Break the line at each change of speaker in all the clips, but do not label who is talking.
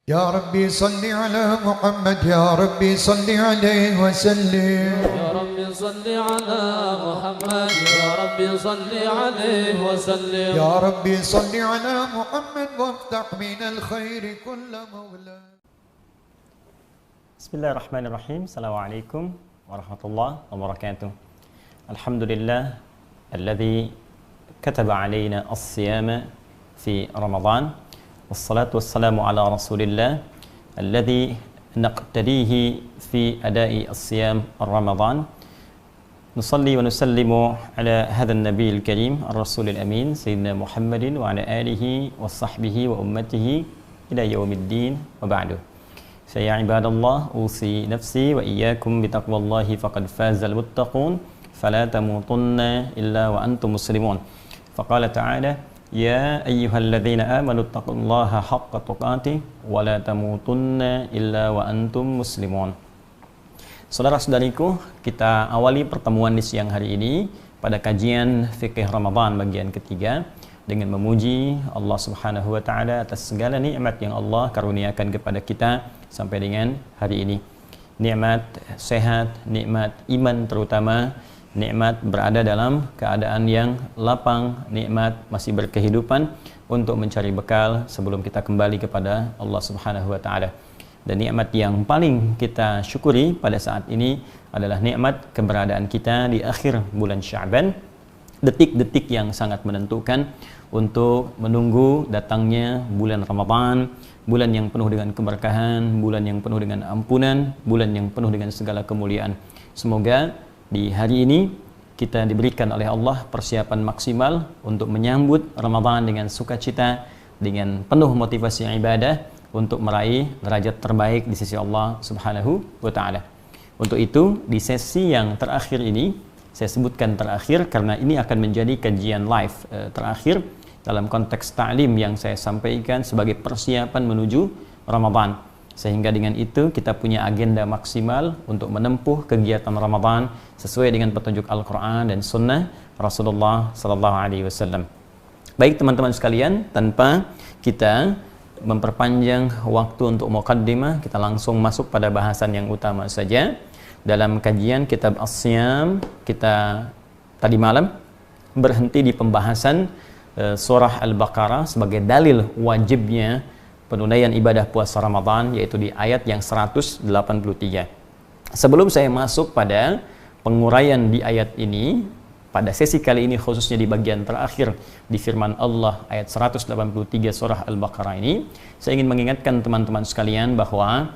يا ربي صل على محمد يا ربي صل عليه وسلم
يا ربي صل على محمد يا ربي صل عليه وسلم
يا ربي صل على محمد وافتح من الخير كل مولى.
Bismillahirrahmanirrahim. Assalamualaikum warahmatullahi wabarakatuh. Alhamdulillah alladzi kataba alaina as-siyama fi Ramadan. Wassalatu wassalamu ala Rasulillah alladzi naqtadihi fi ada'i as-siyam ar-Ramadan. Nusalli wa nusallimu ala hadha an-nabiyil karim ar-rasulil amin sayyidina Muhammadin wa ala alihi wa sahbihi wa ummatihi ila yaumiddin wa ba'du. Ya ibadallah, usi nafsi wa iyyakum bitaqwallahi faqad fazal muttaqun fala tamutunna illa wa antum muslimun. Faqala ta'ala ya ayyuhalladzina amanu taqullaha haqqa tuqatih wa la tamutunna illa wa antum muslimun. Saudara-saudariku, kita awali pertemuan di siang hari ini pada kajian fikih Ramadan bagian ketiga dengan memuji Allah Subhanahu wa taala atas segala nikmat yang Allah karuniakan kepada kita sampai dengan hari ini. Nikmat sehat, nikmat iman terutama, nikmat berada dalam keadaan yang lapang, nikmat masih berkehidupan untuk mencari bekal sebelum kita kembali kepada Allah Subhanahu wa taala. Dan nikmat yang paling kita syukuri pada saat ini adalah nikmat keberadaan kita di akhir bulan Sya'ban, detik-detik yang sangat menentukan untuk menunggu datangnya bulan Ramadan, bulan yang penuh dengan keberkahan, bulan yang penuh dengan ampunan, bulan yang penuh dengan segala kemuliaan. Semoga di hari ini kita diberikan oleh Allah persiapan maksimal untuk menyambut Ramadan dengan sukacita, dengan penuh motivasi ibadah untuk meraih derajat terbaik di sisi Allah Subhanahu wa taala. Untuk itu, di sesi yang terakhir ini, saya sebutkan terakhir karena ini akan menjadi kajian live terakhir dalam konteks ta'lim yang saya sampaikan sebagai persiapan menuju Ramadan. Sehingga dengan itu kita punya agenda maksimal untuk menempuh kegiatan Ramadan sesuai dengan petunjuk Al-Quran dan Sunnah Rasulullah Sallallahu Alaihi Wasallam. Baik teman-teman sekalian, tanpa kita memperpanjang waktu untuk muqaddimah, kita langsung masuk pada bahasan yang utama saja. Dalam kajian kitab As-Siyam, kita tadi malam berhenti di pembahasan surah Al-Baqarah sebagai dalil wajibnya penunaian ibadah puasa Ramadan, yaitu di ayat yang 183. Sebelum saya masuk pada penguraian di ayat ini, pada sesi kali ini khususnya di bagian terakhir di firman Allah ayat 183 surah Al-Baqarah ini, saya ingin mengingatkan teman-teman sekalian bahwa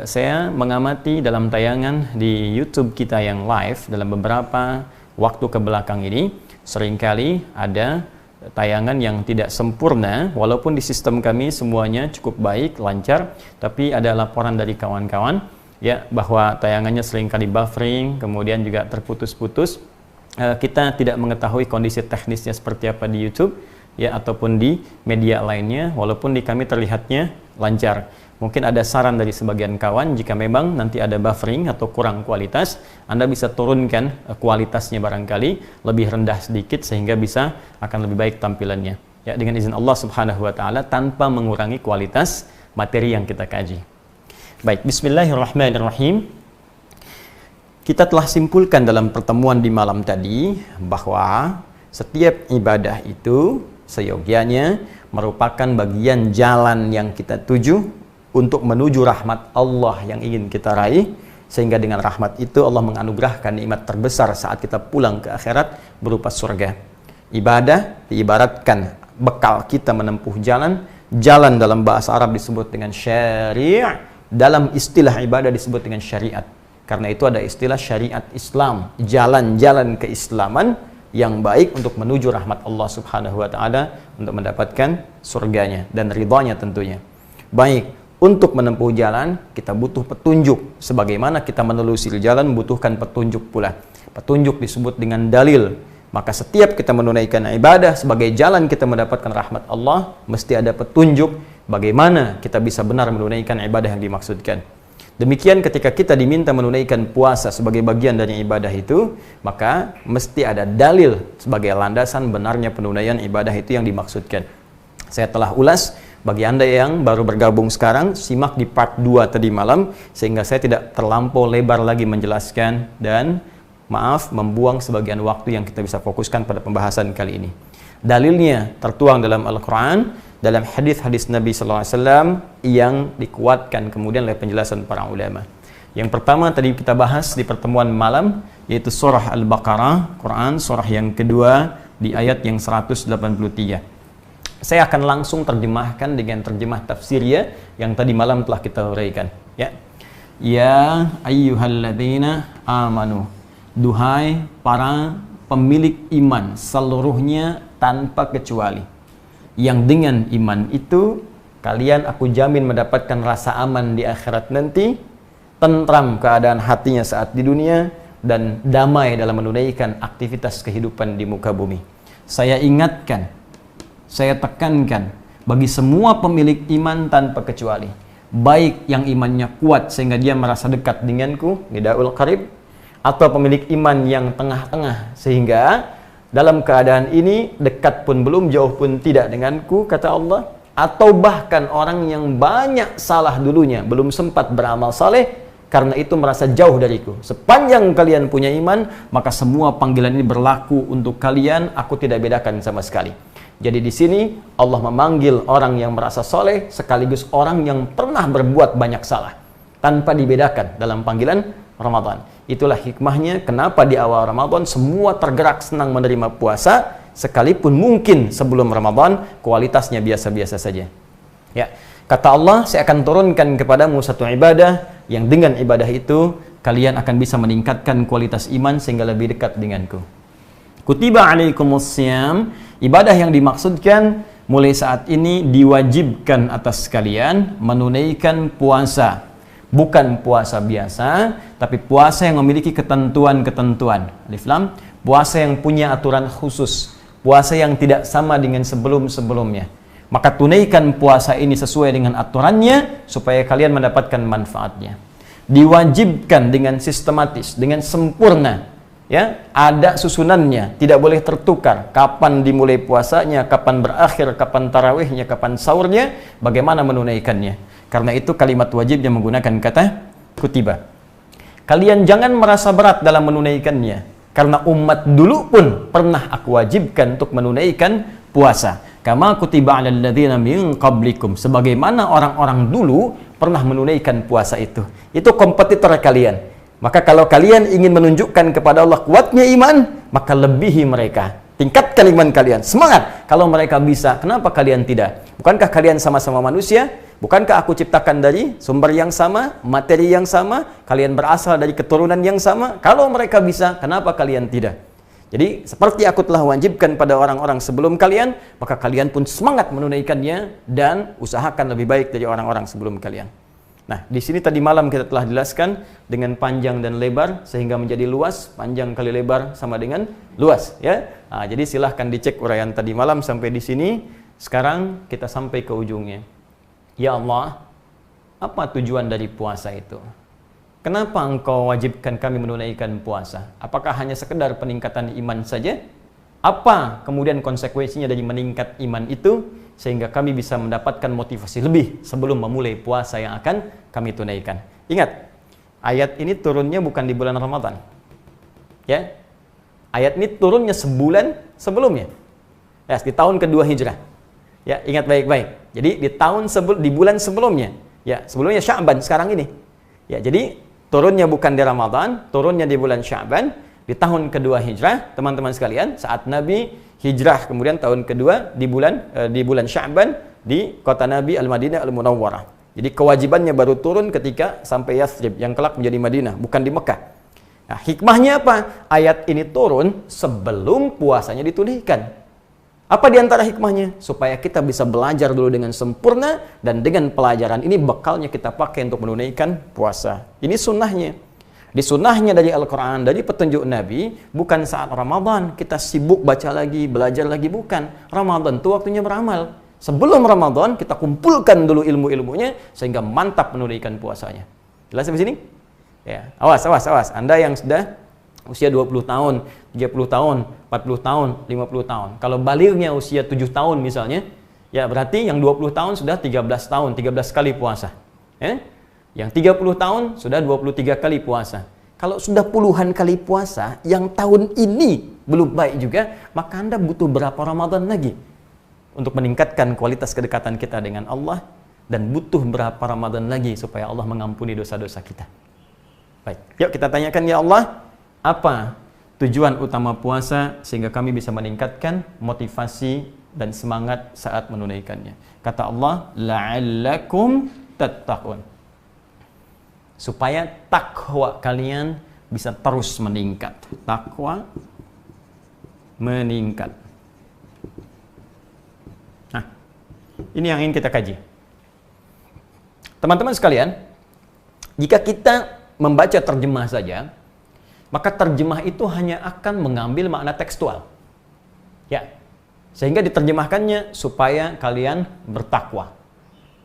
saya mengamati dalam tayangan di YouTube kita yang live dalam beberapa waktu ke belakang ini, seringkali ada tayangan yang tidak sempurna, walaupun di sistem kami semuanya cukup baik, lancar, tapi ada laporan dari kawan-kawan ya bahwa tayangannya seringkali buffering, kemudian juga terputus-putus. Kita tidak mengetahui kondisi teknisnya seperti apa di YouTube ya ataupun di media lainnya, walaupun di kami terlihatnya lancar. Mungkin ada saran dari sebagian kawan, jika memang nanti ada buffering atau kurang kualitas, Anda bisa turunkan kualitasnya barangkali lebih rendah sedikit sehingga bisa akan lebih baik tampilannya. Ya, dengan izin Allah Subhanahu wa taala tanpa mengurangi kualitas materi yang kita kaji. Baik, bismillahirrahmanirrahim. Kita telah simpulkan dalam pertemuan di malam tadi bahwa setiap ibadah itu seyogyanya merupakan bagian jalan yang kita tuju untuk menuju rahmat Allah yang ingin kita raih, sehingga dengan rahmat itu Allah menganugerahkan nikmat terbesar saat kita pulang ke akhirat berupa surga. Ibadah diibaratkan bekal kita menempuh jalan. Jalan dalam bahasa Arab disebut dengan syari', dalam istilah ibadah disebut dengan syariat. Karena itu ada istilah syariat Islam, jalan-jalan keislaman yang baik untuk menuju rahmat Allah Subhanahu wa taala, untuk mendapatkan surganya dan ridhanya tentunya. Baik, untuk menempuh jalan, kita butuh petunjuk. Sebagaimana kita menelusuri jalan, membutuhkan petunjuk pula. Petunjuk disebut dengan dalil. Maka setiap kita menunaikan ibadah sebagai jalan kita mendapatkan rahmat Allah, mesti ada petunjuk bagaimana kita bisa benar menunaikan ibadah yang dimaksudkan. Demikian ketika kita diminta menunaikan puasa sebagai bagian dari ibadah itu, maka mesti ada dalil sebagai landasan benarnya penunaian ibadah itu yang dimaksudkan. Saya telah ulas Bagi Anda yang baru bergabung sekarang, simak di part 2 tadi malam, sehingga saya tidak terlampau lebar lagi menjelaskan dan maaf membuang sebagian waktu yang kita bisa fokuskan pada pembahasan kali ini. Dalilnya tertuang dalam Al-Quran, dalam hadis-hadis Nabi SAW yang dikuatkan kemudian oleh penjelasan para ulama. Yang pertama tadi kita bahas di pertemuan malam, yaitu surah Al-Baqarah, Quran, surah yang kedua di ayat yang 183. Saya akan langsung terjemahkan dengan terjemah tafsirnya yang tadi malam telah kita uraikan. Ya ayyuhalladzina amanu, duhai para pemilik iman seluruhnya tanpa kecuali, yang dengan iman itu kalian aku jamin mendapatkan rasa aman di akhirat nanti, tentram keadaan hatinya saat di dunia, dan damai dalam menunaikan aktivitas kehidupan di muka bumi. Saya ingatkan, saya tekankan bagi semua pemilik iman tanpa kecuali, baik yang imannya kuat sehingga dia merasa dekat denganku, nidaul qarib, atau pemilik iman yang tengah-tengah sehingga dalam keadaan ini dekat pun belum, jauh pun tidak denganku, kata Allah, atau bahkan orang yang banyak salah dulunya, belum sempat beramal saleh, karena itu merasa jauh dariku. Sepanjang kalian punya iman, maka semua panggilan ini berlaku untuk kalian, aku tidak bedakan sama sekali. Jadi di sini Allah memanggil orang yang merasa soleh sekaligus orang yang pernah berbuat banyak salah tanpa dibedakan dalam panggilan Ramadan. Itulah hikmahnya kenapa di awal Ramadan semua tergerak senang menerima puasa, sekalipun mungkin sebelum Ramadan kualitasnya biasa-biasa saja. Ya, kata Allah, saya akan turunkan kepadamu satu ibadah yang dengan ibadah itu kalian akan bisa meningkatkan kualitas iman sehingga lebih dekat denganku. Kutiba alaikumussyam, ibadah yang dimaksudkan mulai saat ini diwajibkan atas kalian menunaikan puasa. Bukan puasa biasa, tapi puasa yang memiliki ketentuan-ketentuan. Alif Lam, puasa yang punya aturan khusus, puasa yang tidak sama dengan sebelum-sebelumnya. Maka tunaikan puasa ini sesuai dengan aturannya supaya kalian mendapatkan manfaatnya. Diwajibkan dengan sistematis, dengan sempurna. Ya, ada susunannya, tidak boleh tertukar. Kapan dimulai puasanya, kapan berakhir, kapan tarawihnya, kapan sahurnya, bagaimana menunaikannya. Karena itu kalimat wajib yang menggunakan kata kutiba. Kalian jangan merasa berat dalam menunaikannya, karena umat dulu pun pernah aku wajibkan untuk menunaikan puasa. Kama kutiba 'alal ladzina min qablikum, sebagaimana orang-orang dulu pernah menunaikan puasa itu. Itu kompetitor kalian. Maka kalau kalian ingin menunjukkan kepada Allah kuatnya iman, maka lebihi mereka. Tingkatkan iman kalian. Semangat. Kalau mereka bisa, kenapa kalian tidak? Bukankah kalian sama-sama manusia? Bukankah aku ciptakan dari sumber yang sama, materi yang sama? Kalian berasal dari keturunan yang sama? Kalau mereka bisa, kenapa kalian tidak? Jadi, seperti aku telah wajibkan pada orang-orang sebelum kalian, maka kalian pun semangat menunaikannya dan usahakan lebih baik dari orang-orang sebelum kalian. Nah, di sini tadi malam kita telah jelaskan dengan panjang dan lebar sehingga menjadi luas. Panjang kali lebar sama dengan luas, ya. Nah, jadi silahkan dicek uraian tadi malam sampai di sini. Sekarang kita sampai ke ujungnya. Ya Allah, apa tujuan dari puasa itu? Kenapa engkau wajibkan kami menunaikan puasa? Apakah hanya sekedar peningkatan iman saja? Apa kemudian konsekuensinya dari meningkat iman itu? Sehingga kami bisa mendapatkan motivasi lebih sebelum memulai puasa yang akan kami tunaikan. Ingat, ayat ini turunnya bukan di bulan Ramadan. Ya, ayat ini turunnya sebulan sebelumnya. Ya, di tahun kedua Hijrah. Ya, ingat baik-baik. Jadi di bulan sebelumnya. Ya, sebelumnya Sya'ban sekarang ini. Ya, jadi turunnya bukan di Ramadan, turunnya di bulan Sya'ban, di tahun kedua Hijrah, teman-teman sekalian, saat Nabi hijrah kemudian tahun kedua di bulan Sya'ban di kota Nabi Al-Madinah Al-Munawwarah. Jadi kewajibannya baru turun ketika sampai Yathrib yang kelak menjadi Madinah, bukan di Mekah. Nah, hikmahnya apa? Ayat ini turun sebelum puasanya ditunaikan. Apa di antara hikmahnya? Supaya kita bisa belajar dulu dengan sempurna, dan dengan pelajaran ini bekalnya kita pakai untuk menunaikan puasa. Ini sunnahnya. Di sunnahnya dari Al-Quran, dari petunjuk Nabi, bukan saat Ramadan kita sibuk baca lagi, belajar lagi, bukan. Ramadan itu waktunya beramal. Sebelum Ramadan kita kumpulkan dulu ilmu-ilmunya sehingga mantap menunaikan puasanya. Jelas sampai sini? Ya, awas. Anda yang sudah usia 20 tahun, 30 tahun, 40 tahun, 50 tahun. Kalau balignya usia 7 tahun misalnya, Ya, berarti yang 20 tahun sudah 13 tahun, 13 kali puasa. Yang 30 tahun sudah 23 kali puasa. Kalau sudah puluhan kali puasa, yang tahun ini belum baik juga, maka Anda butuh berapa Ramadan lagi untuk meningkatkan kualitas kedekatan kita dengan Allah, dan butuh berapa Ramadan lagi supaya Allah mengampuni dosa-dosa kita. Baik, yuk kita tanyakan, ya Allah, apa tujuan utama puasa sehingga kami bisa meningkatkan motivasi dan semangat saat menunaikannya. Kata Allah, la'allakum tattaqun. Supaya takwa kalian bisa terus meningkat. Takwa meningkat. Nah, ini yang ingin kita kaji. Teman-teman sekalian, jika kita membaca terjemah saja, maka terjemah itu hanya akan mengambil makna tekstual. Ya. Sehingga diterjemahkannya supaya kalian bertakwa.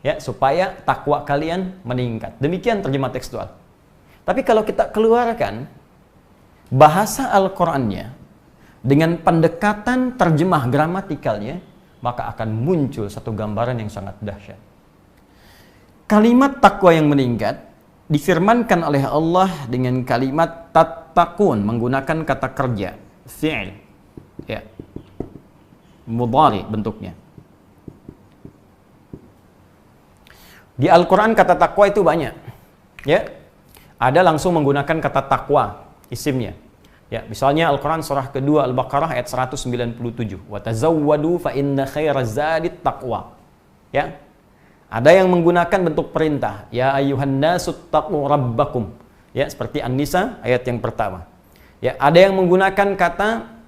Ya, supaya takwa kalian meningkat. Demikian terjemah tekstual. Tapi kalau kita keluarkan bahasa Al-Qur'annya dengan pendekatan terjemah gramatikalnya, maka akan muncul satu gambaran yang sangat dahsyat. Kalimat takwa yang meningkat difirmankan oleh Allah dengan kalimat tattaqun, menggunakan kata kerja, fi'il. Ya. Mudhari bentuknya. Di Al-Quran kata takwa itu banyak. Ya. Ada langsung menggunakan kata takwa, isimnya. Ya, misalnya Al-Quran surah kedua Al-Baqarah ayat 197. Wa tazawwadu fa inna khairaz zadit taqwa. Ya. Ada yang menggunakan bentuk perintah. Ya ayyuhan nasu taqu rabbakum. Ya, seperti An-Nisa ayat yang pertama. Ya, ada yang menggunakan kata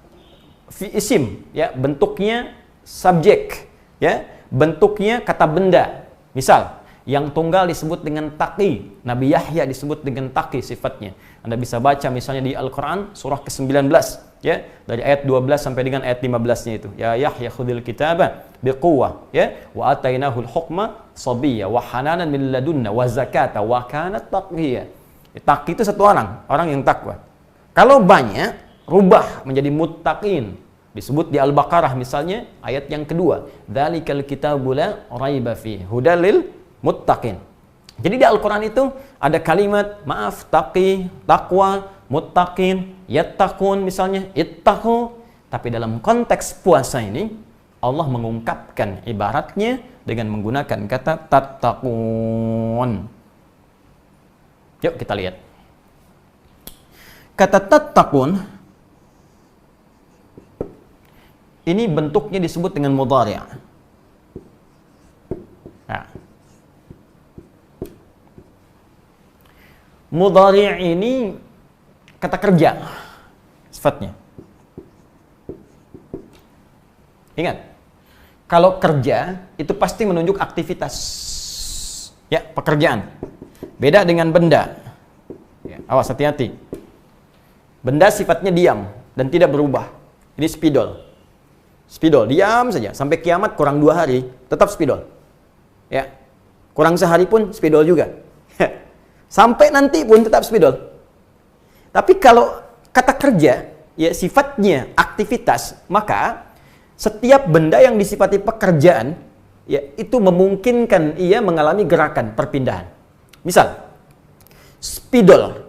fi isim, ya, bentuknya subjek, ya, bentuknya kata benda. Misal, yang tunggal disebut dengan taqi, Nabi Yahya disebut dengan taqi sifatnya. Anda bisa baca misalnya di Al-Qur'an surah ke-19, ya, dari ayat 12 sampai dengan ayat 15-nya itu. Ya Yahya khudhil kitaba biquwwah, ya, wa atainahul hukma sabiyya wa hananan min ladunna wa zakata wa kana taqiyya. Taqi itu satu orang yang takwa. Kalau banyak, rubah menjadi muttaqin. Disebut di Al-Baqarah misalnya ayat yang kedua, dzalikal kitabu la raiba fihi hudal lil muttaqin. Jadi di Al-Qur'an itu ada kalimat maaf, taqi, takwa, muttaqin, yattaqun misalnya, ittaqu. Tapi dalam konteks puasa ini Allah mengungkapkan ibaratnya dengan menggunakan kata tattaqun. Yuk kita lihat. Kata tattaqun ini bentuknya disebut dengan mudhari'. Nah. Mudhari' ini kata kerja sifatnya. Ingat, kalau kerja itu pasti menunjuk aktivitas. Ya, pekerjaan. Beda dengan benda. Ya, awas, hati-hati. Benda sifatnya diam dan tidak berubah. Ini spidol. Spidol, diam saja. Sampai kiamat kurang 2 hari, tetap spidol. Ya. Kurang sehari pun spidol juga. Sampai nanti pun tetap spidol. Tapi kalau kata kerja, ya sifatnya aktivitas, maka setiap benda yang disifati pekerjaan, ya itu memungkinkan ia mengalami gerakan, perpindahan. Misal, spidol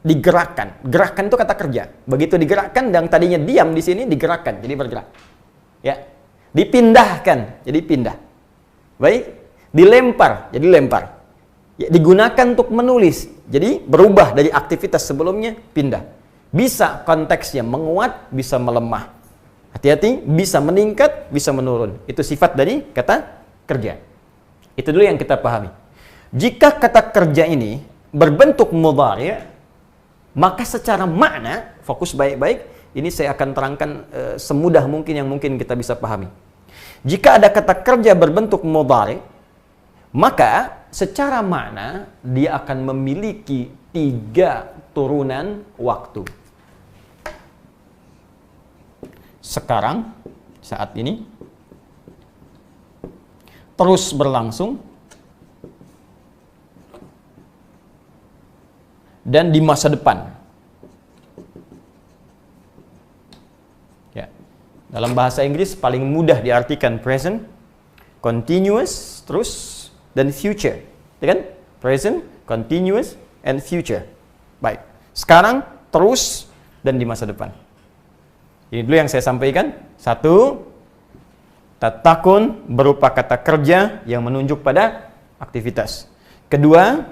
digerakkan. Gerakan itu kata kerja. Begitu digerakkan, yang tadinya diam di sini digerakkan, jadi bergerak. Ya, dipindahkan, jadi pindah. Baik, dilempar, jadi lempar. Ya, digunakan untuk menulis, jadi berubah dari aktivitas sebelumnya, pindah. Bisa konteksnya menguat, bisa melemah. Hati-hati, bisa meningkat, bisa menurun. Itu sifat dari kata kerja. Itu dulu yang kita pahami. Jika kata kerja ini berbentuk mudhari', maka secara makna, fokus baik-baik, ini saya akan terangkan semudah mungkin yang mungkin kita bisa pahami. Jika ada kata kerja berbentuk mudhari', maka secara makna dia akan memiliki 3 turunan waktu. Sekarang, saat ini, terus berlangsung, dan di masa depan. Ya. Dalam bahasa Inggris paling mudah diartikan present, continuous, terus, dan future. Ya kan? Present, continuous, and future. Baik. Sekarang, terus, dan di masa depan. Ini dulu yang saya sampaikan. 1, tatakun berupa kata kerja yang menunjuk pada aktivitas. Kedua,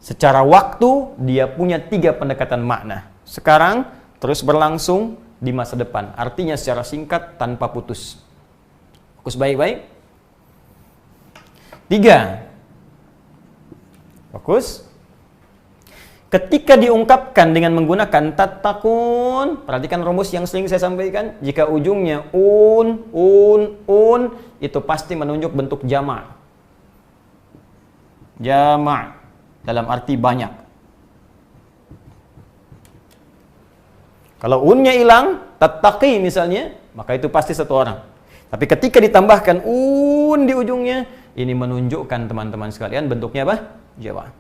secara waktu dia punya 3 pendekatan makna. Sekarang, terus berlangsung, di masa depan. Artinya secara singkat tanpa putus. Fokus baik-baik. 3. Fokus. Ketika diungkapkan dengan menggunakan tatakun, perhatikan rumus yang sering saya sampaikan. Jika ujungnya un, itu pasti menunjuk bentuk jamak. Jamak dalam arti banyak. Kalau unnya hilang, tattaqi misalnya, maka itu pasti satu orang. Tapi ketika ditambahkan un di ujungnya, ini menunjukkan teman-teman sekalian bentuknya apa? Jamak.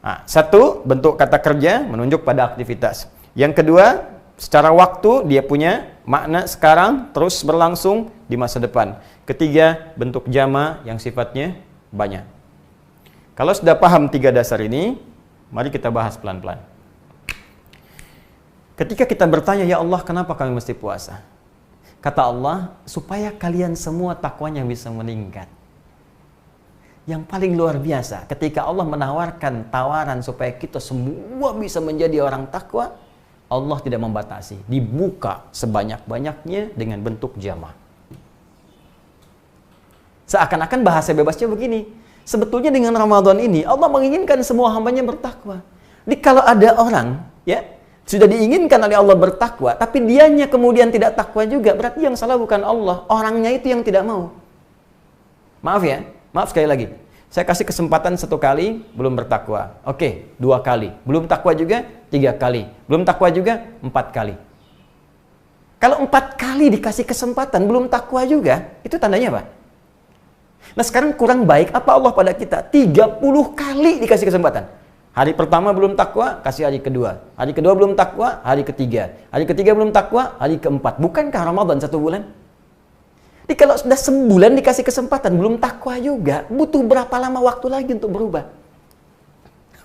Nah, 1, bentuk kata kerja menunjuk pada aktivitas. Yang kedua, secara waktu dia punya makna sekarang terus berlangsung di masa depan. Ketiga, bentuk jama yang sifatnya banyak. Kalau sudah paham 3 dasar ini, mari kita bahas pelan-pelan. Ketika kita bertanya, ya Allah, kenapa kami mesti puasa? Kata Allah, supaya kalian semua takwanya bisa meningkat. Yang paling luar biasa, ketika Allah menawarkan tawaran supaya kita semua bisa menjadi orang takwa, Allah tidak membatasi, dibuka sebanyak-banyaknya dengan bentuk jamaah. Seakan-akan bahasa bebasnya begini, sebetulnya dengan Ramadan ini Allah menginginkan semua hambanya bertakwa. Jadi kalau ada orang, ya, sudah diinginkan oleh Allah bertakwa, tapi dianya kemudian tidak takwa juga, berarti yang salah bukan Allah, orangnya itu yang tidak mau. Maaf ya, maaf sekali lagi. Saya kasih kesempatan 1 kali, belum bertakwa. Oke, 2 kali. Belum takwa juga, 3 kali. Belum takwa juga, 4 kali. Kalau 4 kali dikasih kesempatan, belum takwa juga, itu tandanya apa? Nah sekarang kurang baik apa Allah pada kita? 30 kali dikasih kesempatan. Hari pertama belum takwa, kasih hari kedua. Hari kedua belum takwa, hari ketiga. Hari ketiga belum takwa, hari keempat. Bukankah Ramadan 1 bulan? Jadi kalau sudah sebulan dikasih kesempatan, belum takwa juga, butuh berapa lama waktu lagi untuk berubah?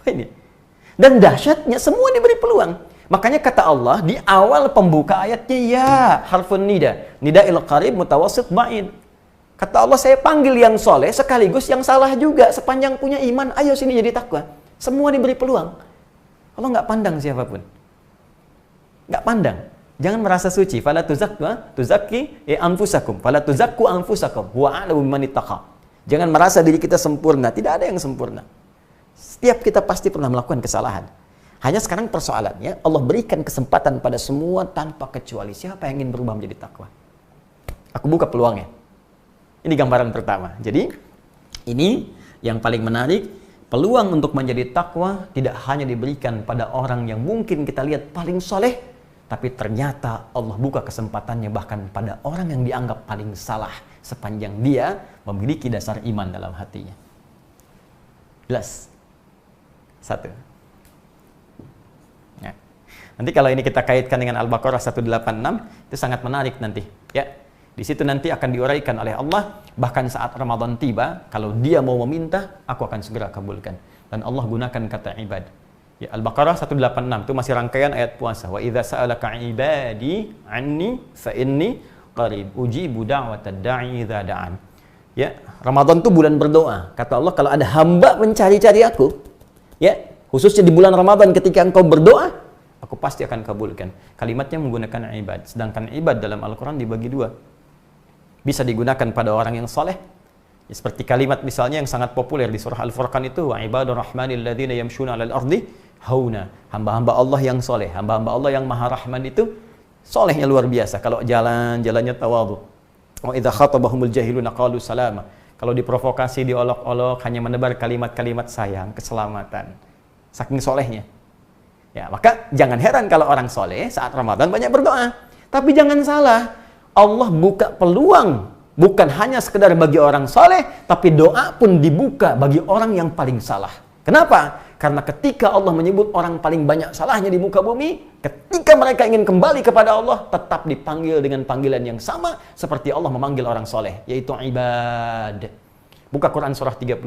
Ini. Dan dahsyatnya, semua diberi peluang. Makanya kata Allah, di awal pembuka ayatnya, ya, harfun nida. Nida il qarib mutawassit ba'id. Kata Allah, saya panggil yang soleh, sekaligus yang salah juga. Sepanjang punya iman, ayo sini jadi takwa. Semua diberi peluang. Allah nggak pandang siapapun. Nggak pandang. Jangan merasa suci. Fala tuzakki anfusakum. Fala tuzakku anfusakum. Huwa a'lamu biman ittaqa. Jangan merasa diri kita sempurna. Tidak ada yang sempurna. Setiap kita pasti pernah melakukan kesalahan. Hanya sekarang persoalannya, Allah berikan kesempatan pada semua tanpa kecuali. Siapa yang ingin berubah menjadi takwa? Aku buka peluangnya. Ini gambaran pertama. Jadi, ini yang paling menarik. Peluang untuk menjadi takwa tidak hanya diberikan pada orang yang mungkin kita lihat paling soleh, tapi ternyata Allah buka kesempatannya bahkan pada orang yang dianggap paling salah sepanjang dia memiliki dasar iman dalam hatinya. Jelas? 1. Ya. Nanti kalau ini kita kaitkan dengan Al-Baqarah 186, itu sangat menarik nanti. Ya. Di situ nanti akan diuraikan oleh Allah, bahkan saat Ramadan tiba, kalau dia mau meminta, aku akan segera kabulkan. Dan Allah gunakan kata ibad. Ya, Al-Baqarah 186 itu masih rangkaian ayat puasa. Wa idza sa'alaka ibadi anni fa inni qarib ujibu da'watad da'i idza da'an. Ya, Ramadan itu bulan berdoa. Kata Allah, kalau ada hamba mencari-cari aku, ya, khususnya di bulan Ramadan ketika engkau berdoa, aku pasti akan kabulkan. Kalimatnya menggunakan ibad. Sedangkan ibad dalam Al-Qur'an dibagi 2. Bisa digunakan pada orang yang soleh, ya, seperti kalimat misalnya yang sangat populer di surah Al-Furqan itu, wa ibadur rahmanil ladzina yamshuna 'alal ardi hauna. Hamba-hamba Allah yang soleh, hamba-hamba Allah yang maha rahman itu solehnya luar biasa. Kalau jalannya tawadhu. Wa idza khatabahumul jahiluna qalu salama. Kalau diprovokasi, diolok-olok, hanya menebar kalimat-kalimat sayang, keselamatan. Saking solehnya. Ya, maka jangan heran kalau orang soleh saat Ramadan banyak berdoa. Tapi jangan salah, Allah buka peluang bukan hanya sekedar bagi orang soleh, tapi doa pun dibuka bagi orang yang paling salah. Kenapa? Karena ketika Allah menyebut orang paling banyak salahnya di muka bumi, ketika mereka ingin kembali kepada Allah, tetap dipanggil dengan panggilan yang sama seperti Allah memanggil orang soleh, yaitu ibad. Buka Quran surah 39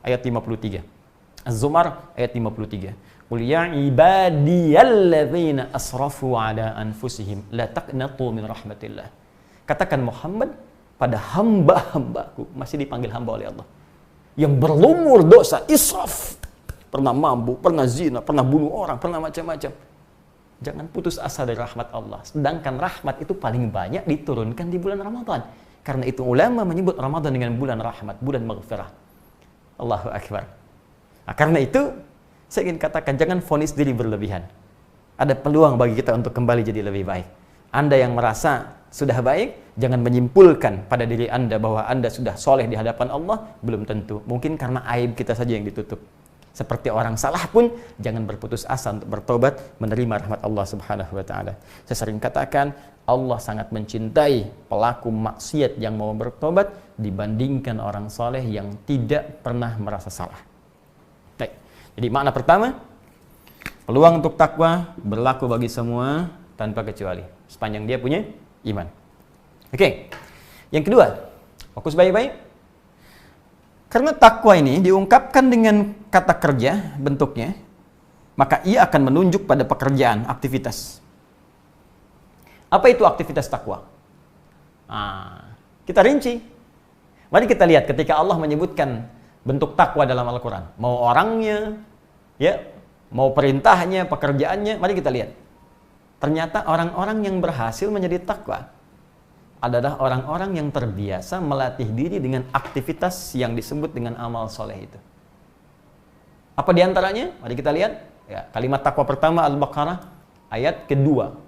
ayat 53. Az-Zumar ayat 53. Qul ya ibadiyalladzina asrafu ala anfusihim la taqnatu min rahmatillah. Katakan Muhammad pada hamba-hambaku, masih dipanggil hamba oleh Allah, yang berlumur dosa, israf, pernah mabuk, pernah zina, pernah bunuh orang, pernah macam-macam. Jangan putus asa dari rahmat Allah. Sedangkan rahmat itu paling banyak diturunkan di bulan Ramadan. Karena itu ulama menyebut Ramadan dengan bulan rahmat, bulan maghfirah. Allahu Akbar. Nah, karena itu saya ingin katakan, jangan vonis diri berlebihan. Ada peluang bagi kita untuk kembali jadi lebih baik. Anda yang merasa sudah baik, jangan menyimpulkan pada diri Anda bahwa Anda sudah soleh di hadapan Allah. Belum tentu. Mungkin karena aib kita saja yang ditutup. Seperti orang salah pun, jangan berputus asa untuk bertobat, menerima rahmat Allah Subhanahu wa Ta'ala. Saya sering katakan, Allah sangat mencintai pelaku maksiat yang mau bertobat dibandingkan orang soleh yang tidak pernah merasa salah. Baik. Jadi makna pertama, peluang untuk takwa berlaku bagi semua tanpa kecuali, sepanjang dia punya iman. Oke. Yang kedua, fokus baik-baik. Karena takwa ini diungkapkan dengan kata kerja bentuknya, maka ia akan menunjuk pada pekerjaan, aktivitas. Apa itu aktivitas takwa? Kita rinci. Mari kita lihat ketika Allah menyebutkan bentuk takwa dalam Al-Quran. Mau orangnya, ya, mau perintahnya, pekerjaannya, mari kita lihat. Ternyata orang-orang yang berhasil menjadi takwa adalah orang-orang yang terbiasa melatih diri dengan aktivitas yang disebut dengan amal soleh itu. Apa diantaranya? Mari kita lihat. Ya, kalimat takwa pertama Al-Baqarah ayat kedua.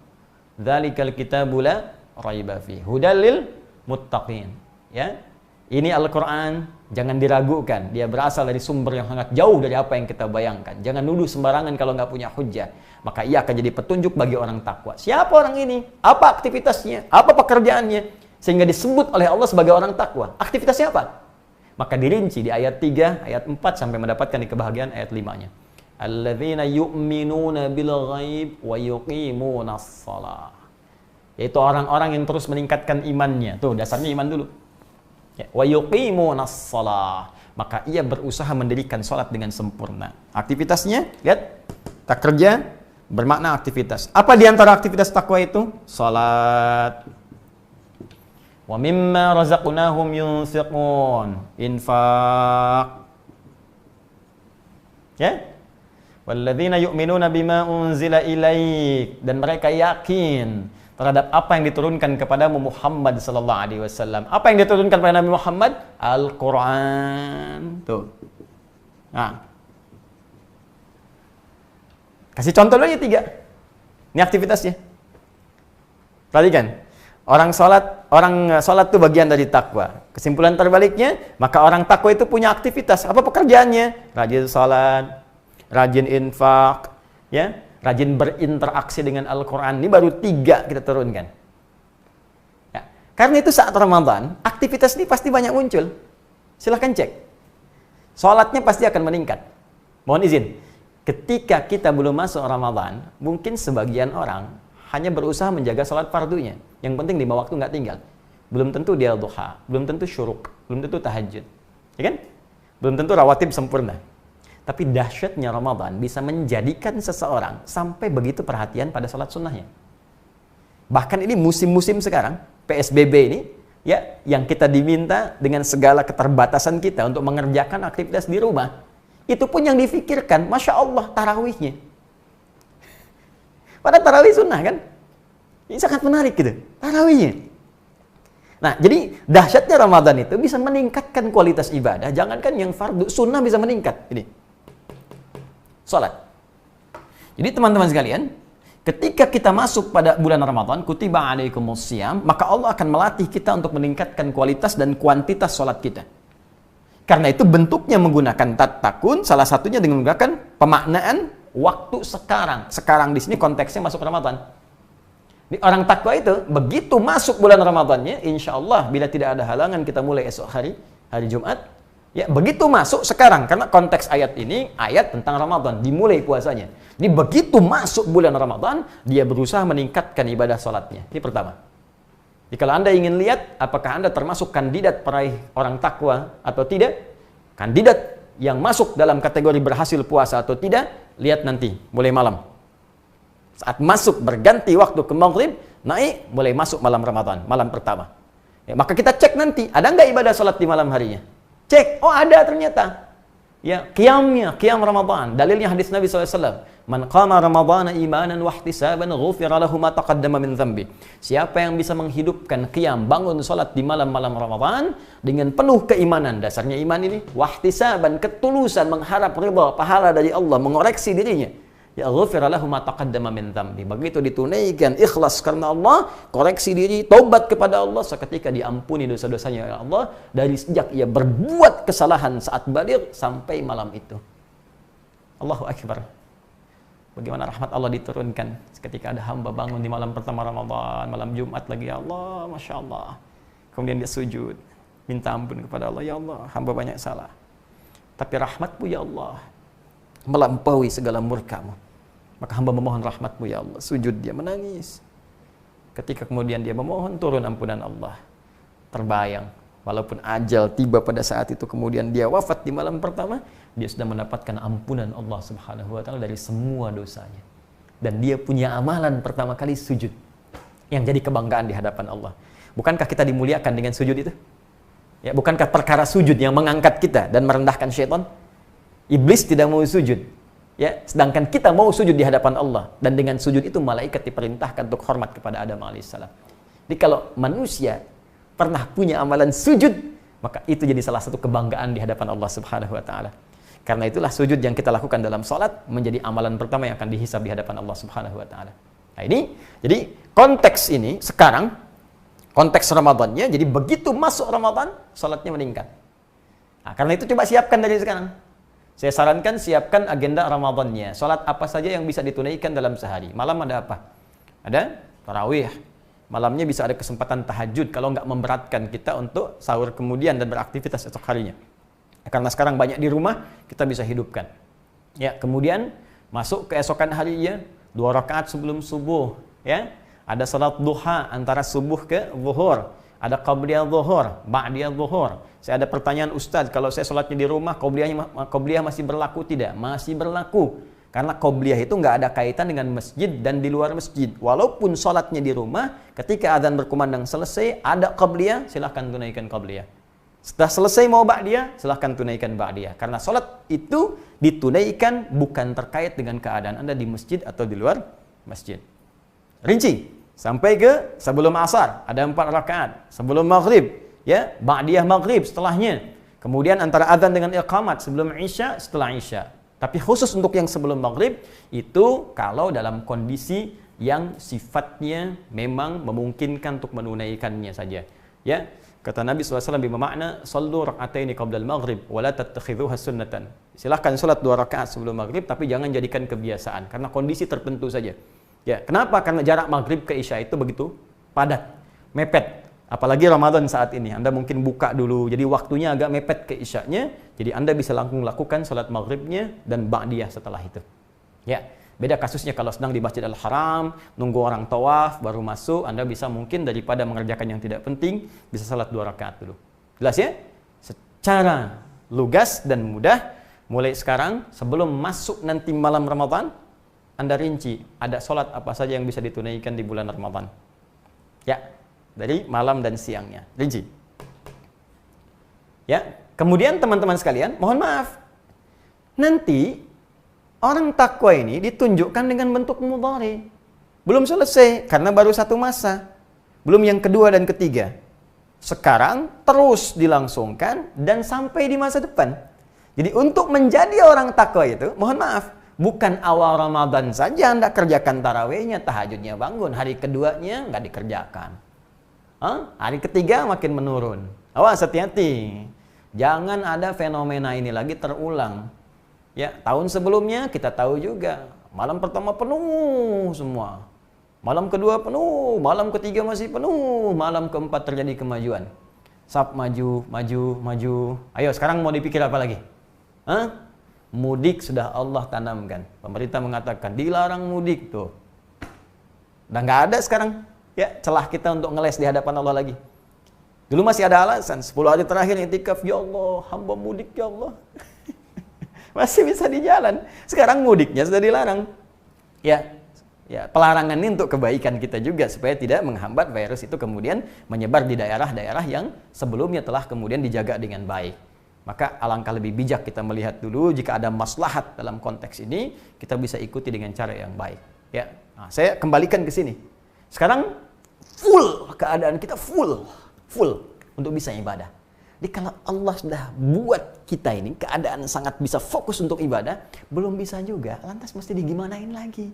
Dzalikal kitabu la raiba fi hudal lil muttaqin. Ya. Ini Al-Qur'an, jangan diragukan. Dia berasal dari sumber yang sangat jauh dari apa yang kita bayangkan. Jangan nuduh sembarangan kalau nggak punya hujjah. Maka ia akan jadi petunjuk bagi orang takwa. Siapa orang ini? Apa aktivitasnya? Apa pekerjaannya? Sehingga disebut oleh Allah sebagai orang takwa. Aktivitasnya apa? Maka dirinci di ayat 3, ayat 4 sampai mendapatkan di kebahagiaan ayat 5-nya. Alladzina yu'minuna bil ghaib wa yuqimunas shalah. Yaitu orang-orang yang terus meningkatkan imannya. Tuh, dasarnya iman dulu. Ya, wa yuqimunas shalah. Maka ia berusaha mendirikan salat dengan sempurna. Aktivitasnya, lihat, tak kerja bermakna aktivitas. Apa di antara aktivitas takwa itu? Salat. Wa mimma razaqnahum yunfiqun. Infaq. Ya? Walladzina yu'minuna bima unzila ilaik, dan mereka yakin terhadap apa yang diturunkan kepadamu Muhammad sallallahu alaihi wasallam. Apa yang diturunkan kepada Nabi Muhammad? Al-Qur'an. Tuh. Nah. Kasih contoh lagi 3. Ini aktivitasnya. Perhatikan. Orang salat itu bagian dari takwa. Kesimpulan terbaliknya, maka orang takwa itu punya aktivitas. Apa pekerjaannya? Rajin salat, rajin infak, ya, rajin berinteraksi dengan Al-Quran. Ini baru 3 kita turunkan. Ya. Karena itu saat Ramadan, aktivitas ini pasti banyak muncul. Silahkan cek. Salatnya pasti akan meningkat. Mohon izin, ketika kita belum masuk Ramadan, mungkin sebagian orang hanya berusaha menjaga salat fardunya. Yang penting 5 waktu nggak tinggal. Belum tentu dia duha, belum tentu syuruk, belum tentu tahajud. Ya kan? Belum tentu rawatib sempurna. Tapi dahsyatnya Ramadan bisa menjadikan seseorang sampai begitu perhatian pada salat sunnahnya. Bahkan ini musim-musim sekarang, PSBB ini, ya, yang kita diminta dengan segala keterbatasan kita untuk mengerjakan aktivitas di rumah, itu pun yang difikirkan, Masya Allah, tarawihnya. Pada tarawih sunnah kan? Ini sangat menarik gitu, tarawihnya. Nah, jadi dahsyatnya Ramadan itu bisa meningkatkan kualitas ibadah. Jangankan yang fardu, sunnah bisa meningkat. Ini. Salat. Jadi teman-teman sekalian, ketika kita masuk pada bulan Ramadan, kutiba alaikumusiyam, maka Allah akan melatih kita untuk meningkatkan kualitas dan kuantitas salat kita. Karena itu bentuknya menggunakan tatakun, salah satunya dengan menggunakan pemaknaan waktu sekarang. Sekarang di sini konteksnya masuk Ramadan. Di orang takwa itu, begitu masuk bulan Ramadannya, insya Allah bila tidak ada halangan kita mulai esok hari Jumat, Ya, begitu masuk sekarang, karena konteks ayat ini, ayat tentang Ramadan, dimulai puasanya. Jadi begitu masuk bulan Ramadan, dia berusaha meningkatkan ibadah sholatnya. Ini pertama. Jadi kalau Anda ingin lihat, apakah Anda termasuk kandidat peraih orang takwa atau tidak, kandidat yang masuk dalam kategori berhasil puasa atau tidak, lihat nanti, mulai malam. Saat masuk berganti waktu ke maghrib, naik, mulai masuk malam Ramadan, malam pertama. Ya, maka kita cek nanti, ada nggak ibadah sholat di malam harinya? Cek, oh ada ternyata. Ya, qiyamnya, qiyam Ramadan. Dalilnya hadis Nabi SAW. Man qama Ramadana imanan wa ihtisaban ghufira lahu ma taqaddama min dhanbi. Siapa yang bisa menghidupkan qiyam, bangun salat di malam-malam Ramadan dengan penuh keimanan, dasarnya iman ini, wa ihtisaban, ketulusan, mengharap ridha, pahala dari Allah, mengoreksi dirinya. Ya ghufira lahu ma taqaddama min dhanbi. Begitu ditunaikan ikhlas karena Allah, koreksi diri, taubat kepada Allah, seketika diampuni dosa-dosanya oleh Allah dari sejak ia berbuat kesalahan saat baligh sampai malam itu. Allahu akbar. Bagaimana rahmat Allah diturunkan seketika ada hamba bangun di malam pertama Ramadan, malam Jumat lagi, ya Allah, Masya Allah. Kemudian dia sujud, minta ampun kepada Allah, ya Allah, hamba banyak salah. Tapi rahmatmu ya Allah melampaui segala murkamu. Maka hamba memohon rahmatmu ya Allah. Sujud dia menangis. Ketika kemudian dia memohon turun ampunan Allah, terbayang walaupun ajal tiba pada saat itu, kemudian dia wafat di malam pertama, dia sudah mendapatkan ampunan Allah Subhanahu wa taala dari semua dosanya. Dan dia punya amalan pertama kali sujud yang jadi kebanggaan di hadapan Allah. Bukankah kita dimuliakan dengan sujud itu? Ya, bukankah perkara sujud yang mengangkat kita dan merendahkan syaitan? Iblis tidak mau sujud. Ya, sedangkan kita mau sujud di hadapan Allah, dan dengan sujud itu malaikat diperintahkan untuk hormat kepada Adam alaihissalam. Jadi kalau manusia pernah punya amalan sujud, maka itu jadi salah satu kebanggaan di hadapan Allah Subhanahu wa taala. Karena itulah sujud yang kita lakukan dalam salat menjadi amalan pertama yang akan dihisab di hadapan Allah Subhanahu wa taala. Nah, ini jadi konteks ini sekarang konteks Ramadannya, jadi begitu masuk Ramadan salatnya meningkat. Nah, karena itu coba siapkan dari sekarang. Saya sarankan siapkan agenda Ramadannya. Salat apa saja yang bisa ditunaikan dalam sehari. Malam ada apa? Ada tarawih. Malamnya bisa ada kesempatan tahajud kalau nggak memberatkan kita untuk sahur kemudian dan beraktivitas esok harinya. Karena sekarang banyak di rumah, kita bisa hidupkan. Ya, kemudian masuk keesokan harinya 2 rakaat sebelum subuh. Ya, ada salat duha antara subuh ke zuhur. Ada qabliyah zuhur, ba'diyah zuhur. Saya ada pertanyaan Ustaz, kalau saya sholatnya di rumah, qabliyah masih berlaku tidak? Masih berlaku. Karena qabliyah itu nggak ada kaitan dengan masjid dan di luar masjid. Walaupun sholatnya di rumah, ketika adzan berkumandang selesai, ada qabliyah, silahkan tunaikan qabliyah. Setelah selesai mau ba'diyah, silahkan tunaikan ba'diyah. Karena sholat itu ditunaikan bukan terkait dengan keadaan Anda di masjid atau di luar masjid. Rinci. Sampai ke sebelum asar ada 4 rakaat, sebelum maghrib ya ba'diyah maghrib setelahnya, kemudian antara azan dengan iqamat sebelum isya, setelah isya. Tapi khusus untuk yang sebelum maghrib itu kalau dalam kondisi yang sifatnya memang memungkinkan untuk menunaikannya saja. Ya, kata Nabi SAW bermakna sallu rak'ataini qabla al-maghrib wa la tattakhidhuha sunnatan. Silahkan salat 2 rakaat sebelum maghrib, tapi jangan jadikan kebiasaan karena kondisi tertentu saja. Ya, kenapa? Karena jarak maghrib ke isya itu begitu padat, mepet. Apalagi Ramadan saat ini, Anda mungkin buka dulu, jadi waktunya agak mepet ke isyanya, jadi Anda bisa langsung lakukan salat maghribnya dan ba'diyah setelah itu. Ya, beda kasusnya kalau sedang di Masjidil Haram, nunggu orang tawaf, baru masuk, Anda bisa mungkin daripada mengerjakan yang tidak penting, bisa salat 2 rakaat dulu. Jelas ya? Secara lugas dan mudah, mulai sekarang, sebelum masuk nanti malam Ramadan, Anda rinci, ada sholat apa saja yang bisa ditunaikan di bulan Ramadan. Ya, dari malam dan siangnya. Rinci. Ya, kemudian teman-teman sekalian, mohon maaf. Nanti, orang takwa ini ditunjukkan dengan bentuk mudhari. Belum selesai, karena baru 1 masa. Belum yang kedua dan ketiga. Sekarang, terus dilangsungkan dan sampai di masa depan. Jadi, untuk menjadi orang takwa itu, mohon maaf, bukan awal Ramadan saja Anda kerjakan tarawihnya, tahajudnya bangun. Hari keduanya nggak dikerjakan. Hari ketiga makin menurun. Awas, hati-hati. Jangan ada fenomena ini lagi terulang. Ya, tahun sebelumnya kita tahu juga. Malam pertama penuh semua. Malam kedua penuh. Malam ketiga masih penuh. Malam keempat terjadi kemajuan. SAP maju, maju, maju. Ayo sekarang mau dipikir apa lagi? Hah? Mudik sudah Allah tanamkan. Pemerintah mengatakan dilarang mudik tuh. Udah nggak ada sekarang ya celah kita untuk ngeles di hadapan Allah lagi. Dulu masih ada alasan, 10 hari terakhir i'tikaf, ya Allah, hamba mudik ya Allah. Masih bisa di jalan. Sekarang mudiknya sudah dilarang. Ya, pelarangan ini untuk kebaikan kita juga supaya tidak menghambat virus itu kemudian menyebar di daerah-daerah yang sebelumnya telah kemudian dijaga dengan baik. Maka alangkah lebih bijak kita melihat dulu jika ada maslahat dalam konteks ini, kita bisa ikuti dengan cara yang baik. Ya, nah, saya kembalikan ke sini. Sekarang full keadaan kita full untuk bisa ibadah. Jadi kalau Allah sudah buat kita ini keadaan sangat bisa fokus untuk ibadah, belum bisa juga, lantas mesti digimanain lagi.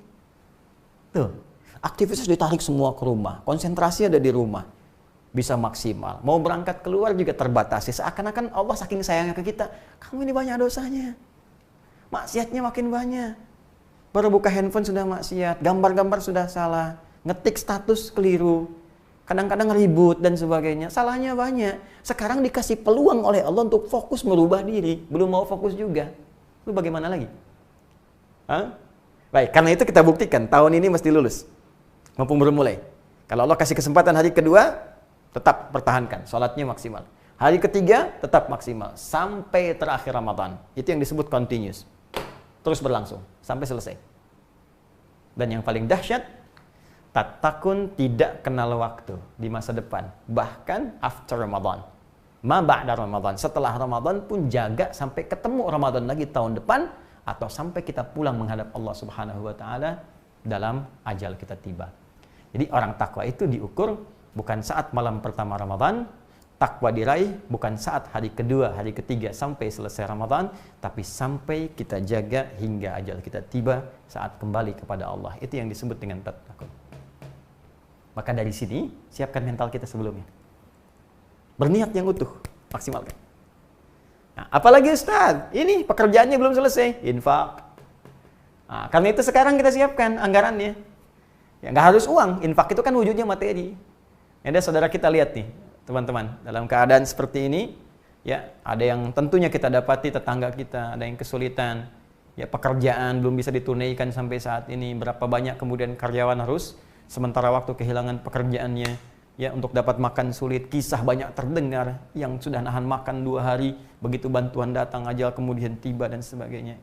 Tuh, aktivitas ditarik semua ke rumah, konsentrasi ada di rumah, bisa maksimal. Mau berangkat keluar juga terbatasi, seakan-akan Allah saking sayangnya ke kita, kamu ini banyak dosanya, maksiatnya makin banyak. Baru buka handphone sudah maksiat, gambar-gambar sudah salah, ngetik status keliru, kadang-kadang ribut dan sebagainya, salahnya banyak. Sekarang dikasih peluang oleh Allah untuk fokus merubah diri, belum mau fokus juga. Lu bagaimana lagi? Hah? Baik, karena itu kita buktikan tahun ini mesti lulus, mumpung baru mulai. Kalau Allah kasih kesempatan hari kedua, tetap pertahankan, sholatnya maksimal. Hari ketiga, tetap maksimal, sampai terakhir Ramadan. Itu yang disebut continuous, terus berlangsung, sampai selesai. Dan yang paling dahsyat, takun tidak kenal waktu di masa depan, bahkan after Ramadan, ma ba'da Ramadan, setelah Ramadan pun jaga sampai ketemu Ramadan lagi tahun depan, atau sampai kita pulang menghadap Allah Subhanahu wa taala dalam ajal kita tiba. Jadi orang takwa itu diukur bukan saat malam pertama Ramadan, takwa diraih bukan saat hari kedua, hari ketiga sampai selesai Ramadan, tapi sampai kita jaga hingga ajal kita tiba saat kembali kepada Allah. Itu yang disebut dengan takwa. Maka dari sini, siapkan mental kita sebelumnya. Berniat yang utuh, maksimalkan. Nah, apalagi Ustaz, ini pekerjaannya belum selesai, infak. Nah, karena itu sekarang kita siapkan anggarannya. Ya, nggak harus uang, infak itu kan wujudnya materi. Ada saudara kita lihat nih, teman-teman, dalam keadaan seperti ini, ya ada yang tentunya kita dapati tetangga kita, ada yang kesulitan, ya pekerjaan belum bisa ditunaikan sampai saat ini, berapa banyak kemudian karyawan harus sementara waktu kehilangan pekerjaannya, ya untuk dapat makan sulit, kisah banyak terdengar yang sudah nahan makan 2 hari, begitu bantuan datang ajal kemudian tiba dan sebagainya.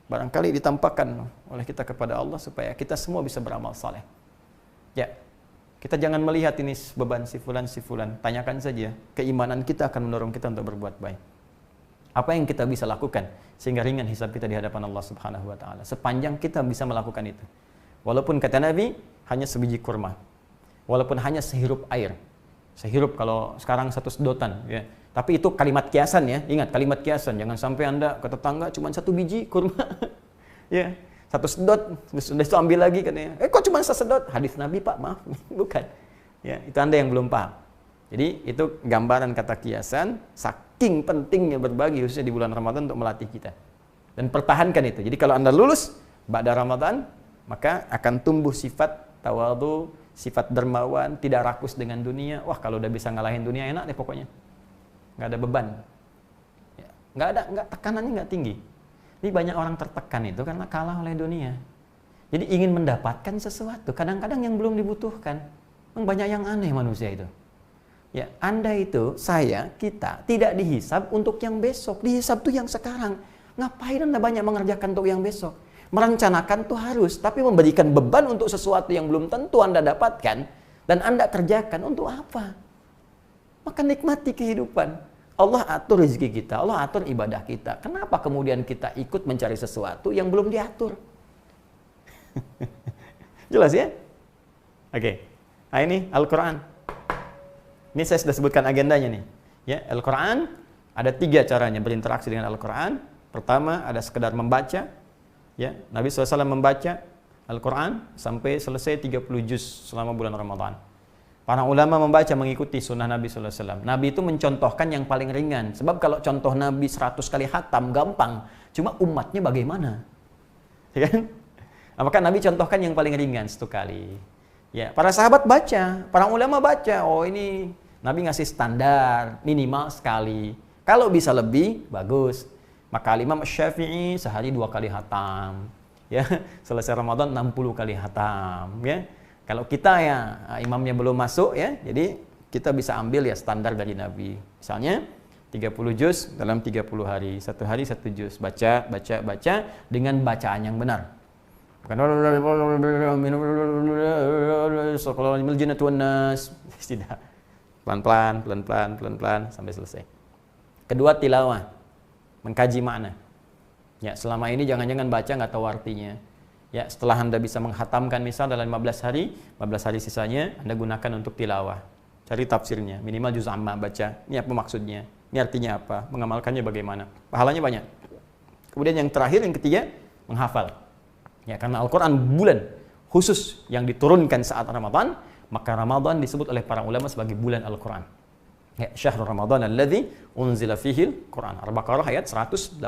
Barangkali ditampakkan oleh kita kepada Allah supaya kita semua bisa beramal saleh. Ya, kita jangan melihat ini beban si fulan, tanyakan saja, keimanan kita akan mendorong kita untuk berbuat baik. Apa yang kita bisa lakukan sehingga ringan hisab kita di hadapan Allah Subhanahu wa taala, sepanjang kita bisa melakukan itu. Walaupun kata Nabi hanya sebiji kurma, walaupun hanya sehirup air, sehirup kalau sekarang 1 sedotan, ya. Tapi itu kalimat kiasan ya, ingat kalimat kiasan, jangan sampai Anda ke tetangga cuma 1 biji kurma, ya 1 sedot, sudah itu ambil lagi katanya, kok cuma 1 sedot, hadis Nabi Pak, maaf, bukan, ya itu Anda yang belum paham. Jadi itu gambaran kata kiasan, saking pentingnya berbagi khususnya di bulan Ramadan untuk melatih kita, dan pertahankan itu. Jadi kalau Anda lulus ba'da Ramadan, maka akan tumbuh sifat tawadhu, sifat dermawan, tidak rakus dengan dunia. Wah, kalau udah bisa ngalahin dunia enak deh pokoknya. Nggak ada beban. Ya, nggak tekanannya nggak tinggi. Ini banyak orang tertekan itu karena kalah oleh dunia. Jadi ingin mendapatkan sesuatu, kadang-kadang yang belum dibutuhkan. Memang banyak yang aneh manusia itu. Ya, Anda itu, saya, kita tidak dihisab untuk yang besok, dihisab tuh yang sekarang. Ngapain Anda banyak mengerjakan untuk yang besok? Merencanakan tuh harus, tapi memberikan beban untuk sesuatu yang belum tentu Anda dapatkan dan Anda kerjakan untuk apa? Maka nikmati kehidupan. Allah atur rezeki kita, Allah atur ibadah kita. Kenapa kemudian kita ikut mencari sesuatu yang belum diatur? Jelas ya? Oke. Nah ini Al-Quran. Ini saya sudah sebutkan agendanya nih. Ya, Al-Quran ada 3 caranya berinteraksi dengan Al-Quran. Pertama ada sekedar membaca. Ya, Nabi SAW membaca Al-Quran sampai selesai 30 juz selama bulan Ramadan. Para ulama membaca mengikuti sunnah Nabi SAW. Nabi itu mencontohkan yang paling ringan. Sebab kalau contoh Nabi 100 kali khatam gampang. Cuma umatnya bagaimana? Ya kan? Nah, maka Nabi contohkan yang paling ringan 1 kali. Ya, para sahabat baca, para ulama baca. Oh ini Nabi ngasih standar minimal sekali. Kalau bisa lebih, bagus. Maka Imam Syafi'i sehari 2 kali khatam. Ya, selesai Ramadan 60 kali khatam. Ya, kalau kita ya imamnya belum masuk ya, jadi kita bisa ambil ya standar dari Nabi. Misalnya 30 juz dalam 30 hari. Satu hari 1 juz. Baca dengan bacaan yang benar. Bukan tidak. Pelan-pelan sampai selesai. Kedua, tilawah. Mengkaji makna. Ya, selama ini jangan-jangan baca nggak tahu artinya. Ya, setelah Anda bisa menghatamkan misal dalam 15 hari sisanya Anda gunakan untuk tilawah. Cari tafsirnya, minimal juz amma baca. Ini apa maksudnya? Ini artinya apa? Mengamalkannya bagaimana? Pahalanya banyak. Kemudian yang terakhir, yang ketiga, menghafal. Ya, karena Al-Quran bulan khusus yang diturunkan saat Ramadan, maka Ramadan disebut oleh para ulama sebagai bulan Al-Quran. Ya, syahrul Ramadan alladzi unzila fihil Quran. Al-Baqarah ayat 185.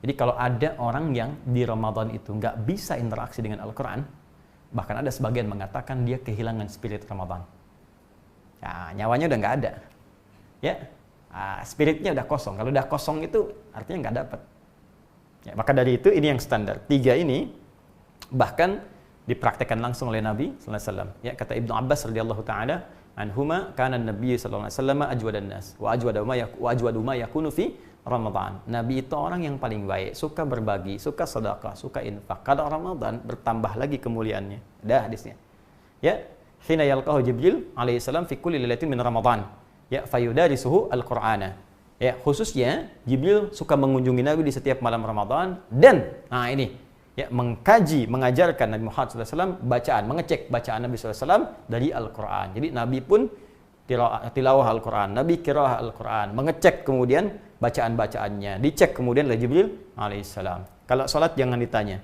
Jadi kalau ada orang yang di Ramadan itu nggak bisa interaksi dengan Al-Quran, bahkan ada sebagian mengatakan dia kehilangan spirit Ramadan. Ya, nyawanya udah nggak ada. Ya, spiritnya udah kosong. Kalau udah kosong itu artinya nggak dapat. Ya, maka dari itu ini yang standar. 3 ini bahkan dipraktekkan langsung oleh Nabi sallallahu alaihi wasallam. Ya, kata Ibnu Abbas radhiyallahu taala anhuma, kana Nabi sallallahu alaihi wasallam ajwadan nas wa ajwadu ma yakunu fi Ramadan. Nabi itu orang yang paling baik, suka berbagi, suka sedekah, suka infak. Kalau Ramadan bertambah lagi kemuliaannya. Ada hadisnya. Ya, hina yalqahu Jibril alaihi salam fi kulli lailatin min Ramadan. Ya, fayudarisuhu al-Qur'ana. Ya, khususnya Jibril suka mengunjungi Nabi di setiap malam Ramadan dan ini ya, mengkaji, mengajarkan Nabi Muhammad SAW bacaan, mengecek bacaan Nabi SAW dari Al-Quran. Jadi Nabi pun tilawah Al-Quran, Nabi qiraah Al-Quran, mengecek kemudian bacaan-bacaannya, dicek kemudian oleh Jibril alaihissalam. Kalau sholat jangan ditanya.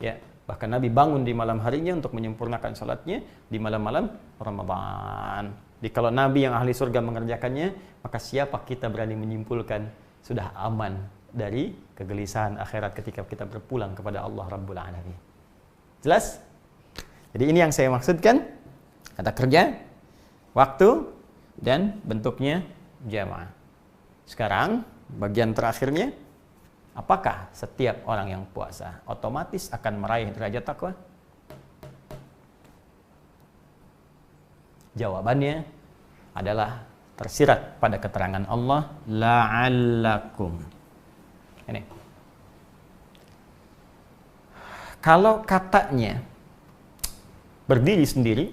Ya, bahkan Nabi bangun di malam harinya untuk menyempurnakan sholatnya di malam-malam Ramadan. Jadi kalau Nabi yang ahli surga mengerjakannya, maka siapa kita berani menyimpulkan sudah aman dari kegelisahan akhirat ketika kita berpulang kepada Allah Rabbul Alamin. Jelas? Jadi ini yang saya maksudkan. Kata kerja, waktu, dan bentuknya jamaah. Sekarang, bagian terakhirnya, apakah setiap orang yang puasa otomatis akan meraih derajat takwa? Jawabannya adalah tersirat pada keterangan Allah, la'allakum. Ini. Kalau katanya berdiri sendiri,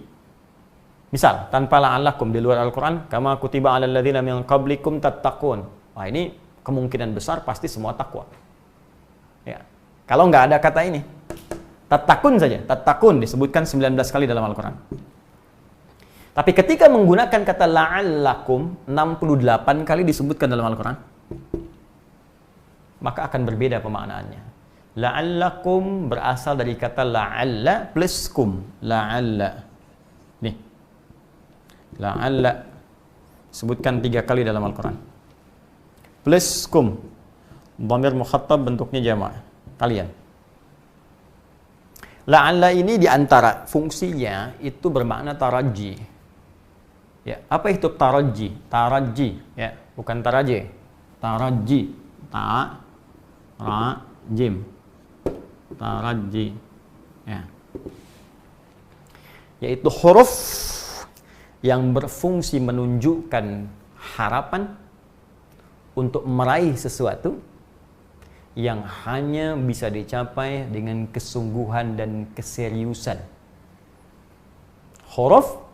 misal tanpa la'allakum di luar Al-Quran, kama kutiba 'alal ladzina min qablikum tattaqun. Wah, ini kemungkinan besar pasti semua takwa. Ya. Kalau nggak ada kata ini, tattaqun saja, tattaqun disebutkan 19 kali dalam Al-Quran. Tapi ketika menggunakan kata la'allakum 68 kali disebutkan dalam Al-Quran, maka akan berbeda pemaknaannya. La'allakum berasal dari kata la'alla plus kum. La'alla. Nih. La'alla. Sebutkan 3 kali dalam Al-Quran. Plus kum. Dhamir mukhattab bentuknya jama'. Kalian. La'alla ini diantara fungsinya itu bermakna taraji. Ya, apa itu taraji? Taraji, ya, bukan taraji. Taraji, ta-ra-jim. Taraji. Ya. Yaitu huruf yang berfungsi menunjukkan harapan untuk meraih sesuatu yang hanya bisa dicapai dengan kesungguhan dan keseriusan. Huruf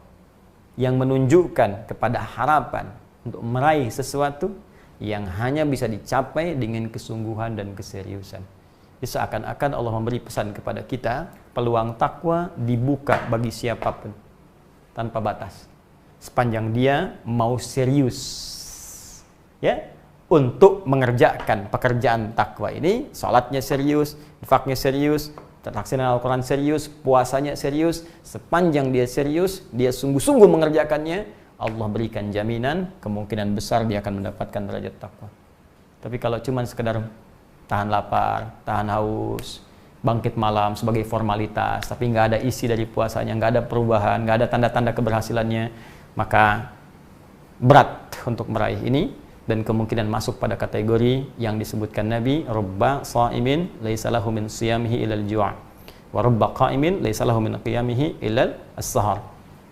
yang menunjukkan kepada harapan untuk meraih sesuatu yang hanya bisa dicapai dengan kesungguhan dan keseriusan. Jadi seakan-akan Allah memberi pesan kepada kita, peluang takwa dibuka bagi siapapun tanpa batas. Sepanjang dia mau serius, ya, untuk mengerjakan pekerjaan takwa ini, salatnya serius, infaknya serius, terlaksanaan Al-Quran serius, puasanya serius. Sepanjang dia serius, dia sungguh-sungguh mengerjakannya, Allah berikan jaminan, kemungkinan besar dia akan mendapatkan derajat takwa. Tapi kalau cuma sekedar tahan lapar, tahan haus, bangkit malam sebagai formalitas, tapi nggak ada isi dari puasanya, nggak ada perubahan, nggak ada tanda-tanda keberhasilannya, maka berat untuk meraih ini, dan kemungkinan masuk pada kategori yang disebutkan Nabi, rubba sha'imin laisa lahu min siyamihi ilal ju' wa rubba qa'imin laisa lahu min qiyamihi ilal as-sahar.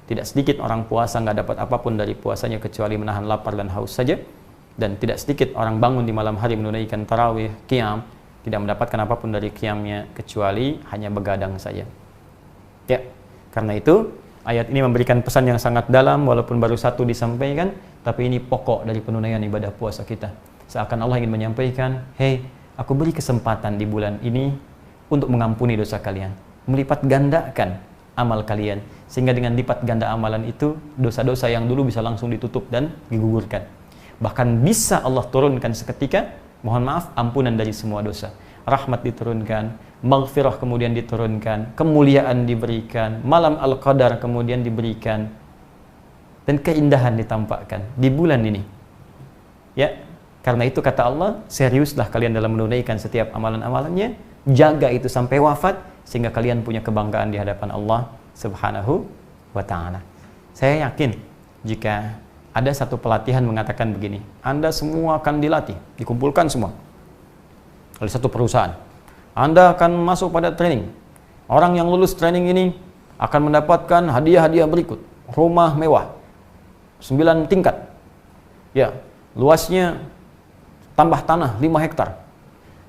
Tidak sedikit orang puasa nggak dapat apapun dari puasanya kecuali menahan lapar dan haus saja, dan tidak sedikit orang bangun di malam hari menunaikan tarawih, qiyam, tidak mendapatkan apapun dari qiyamnya kecuali hanya begadang saja. Ya, karena itu ayat ini memberikan pesan yang sangat dalam, walaupun baru satu disampaikan, tapi ini pokok dari penunaian ibadah puasa kita. Seakan Allah ingin menyampaikan, hei, aku beri kesempatan di bulan ini untuk mengampuni dosa kalian, melipat gandakan amal kalian, sehingga dengan lipat ganda amalan itu, dosa-dosa yang dulu bisa langsung ditutup dan digugurkan. Bahkan bisa Allah turunkan seketika, mohon maaf, ampunan dari semua dosa. Rahmat diturunkan, maghfirah kemudian diturunkan, kemuliaan diberikan, malam al-qadar kemudian diberikan, dan keindahan ditampakkan di bulan ini. Ya, karena itu kata Allah, seriuslah kalian dalam menunaikan setiap amalan-amalannya, jaga itu sampai wafat, sehingga kalian punya kebanggaan di hadapan Allah Subhanahu wa ta'ala. Saya yakin jika ada satu pelatihan mengatakan begini, Anda semua akan dilatih, dikumpulkan semua oleh satu perusahaan. Anda akan masuk pada training. Orang yang lulus training ini akan mendapatkan hadiah-hadiah berikut. Rumah mewah 9 tingkat. Ya, luasnya tambah tanah 5 hektar.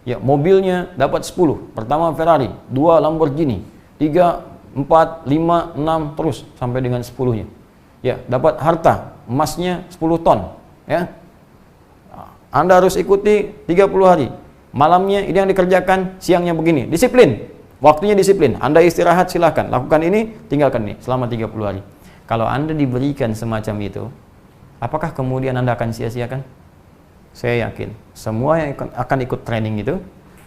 Ya, mobilnya dapat 10. Pertama Ferrari, 2 Lamborghini, 3, 4, 5, 6 terus sampai dengan 10-nya. Ya, dapat harta, emasnya 10 ton, ya. Anda harus ikuti 30 hari. Malamnya ini yang dikerjakan, siangnya begini. Disiplin. Waktunya disiplin. Anda istirahat silahkan. Lakukan ini, tinggalkan ini selama 30 hari. Kalau Anda diberikan semacam itu, apakah kemudian Anda akan sia-siakan? Saya yakin semua yang akan ikut training itu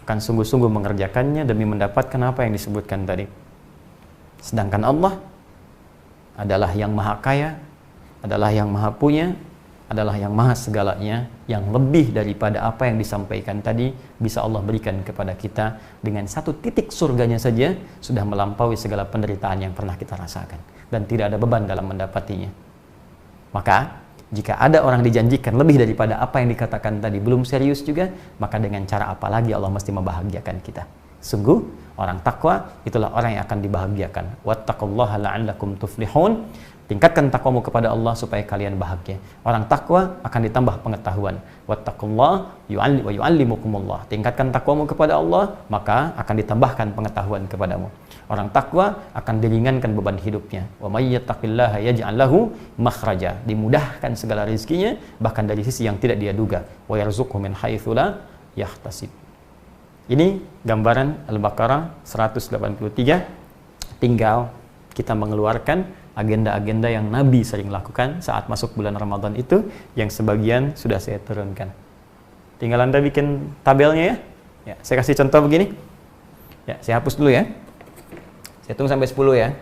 akan sungguh-sungguh mengerjakannya demi mendapatkan apa yang disebutkan tadi. Sedangkan Allah adalah yang maha kaya, adalah yang maha punya, adalah yang maha segalanya, yang lebih daripada apa yang disampaikan tadi bisa Allah berikan kepada kita. Dengan satu titik surganya saja sudah melampaui segala penderitaan yang pernah kita rasakan, dan tidak ada beban dalam mendapatinya. Maka jika ada orang dijanjikan lebih daripada apa yang dikatakan tadi belum serius juga, maka dengan cara apa lagi Allah mesti membahagiakan kita? Sungguh orang takwa itulah orang yang akan dibahagiakan. Wattaqullaha la'allakum tuflihun. Tingkatkan takwamu kepada Allah supaya kalian bahagia. Orang takwa akan ditambah pengetahuan. Wattaqullaha wa yu'allimukumullah. Tingkatkan takwamu kepada Allah, maka akan ditambahkan pengetahuan kepadamu. Orang takwa akan diringankan beban hidupnya. Wa may yattaqillaha yaj'al lahu makhraja. Dimudahkan segala rezekinya, bahkan dari sisi yang tidak dia duga. Wa yarzuqhu min haitsu la yahtasib. Ini gambaran Al-Baqarah 183. Tinggal kita mengeluarkan agenda-agenda yang Nabi sering lakukan saat masuk bulan Ramadan itu, yang sebagian sudah saya turunkan. Tinggal Anda bikin tabelnya ya. Ya, saya kasih contoh begini. Ya, saya hapus dulu ya. Saya tunggu sampai 10 ya.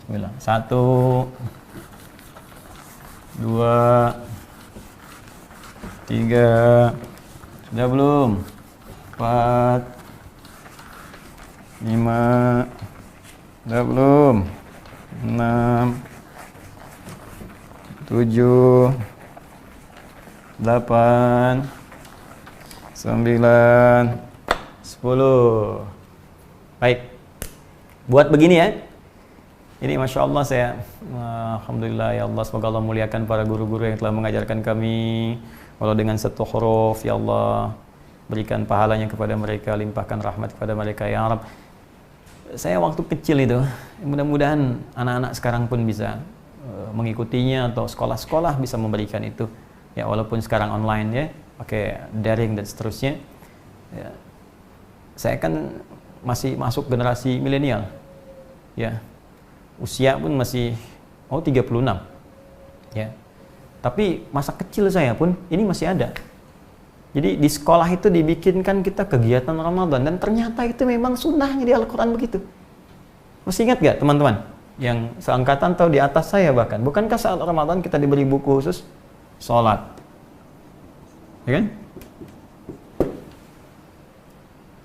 Bismillah. 1, 2, 3. Sudah belum? 4, 5. Sudah belum? 6, 7, 8, 9, 10. Baik, buat begini ya. Ini Masya Allah Alhamdulillah ya Allah, semoga Allah muliakan para guru-guru yang telah mengajarkan kami, walau dengan satu huruf. Ya Allah, berikan pahalanya kepada mereka, limpahkan rahmat kepada mereka ya Rabb. Saya waktu kecil itu, mudah-mudahan anak-anak sekarang pun bisa mengikutinya, atau sekolah-sekolah bisa memberikan itu ya, walaupun sekarang online ya, pakai daring dan seterusnya ya. Saya kan masih masuk generasi milenial ya, usia pun masih 36 ya, tapi masa kecil saya pun ini masih ada. Jadi di sekolah itu dibikinkan kita kegiatan Ramadan, dan ternyata itu memang sunnahnya di Al-Quran begitu. Masih ingat gak teman-teman yang seangkatan atau di atas saya bahkan, bukankah saat Ramadan kita diberi buku khusus sholat, ya kan?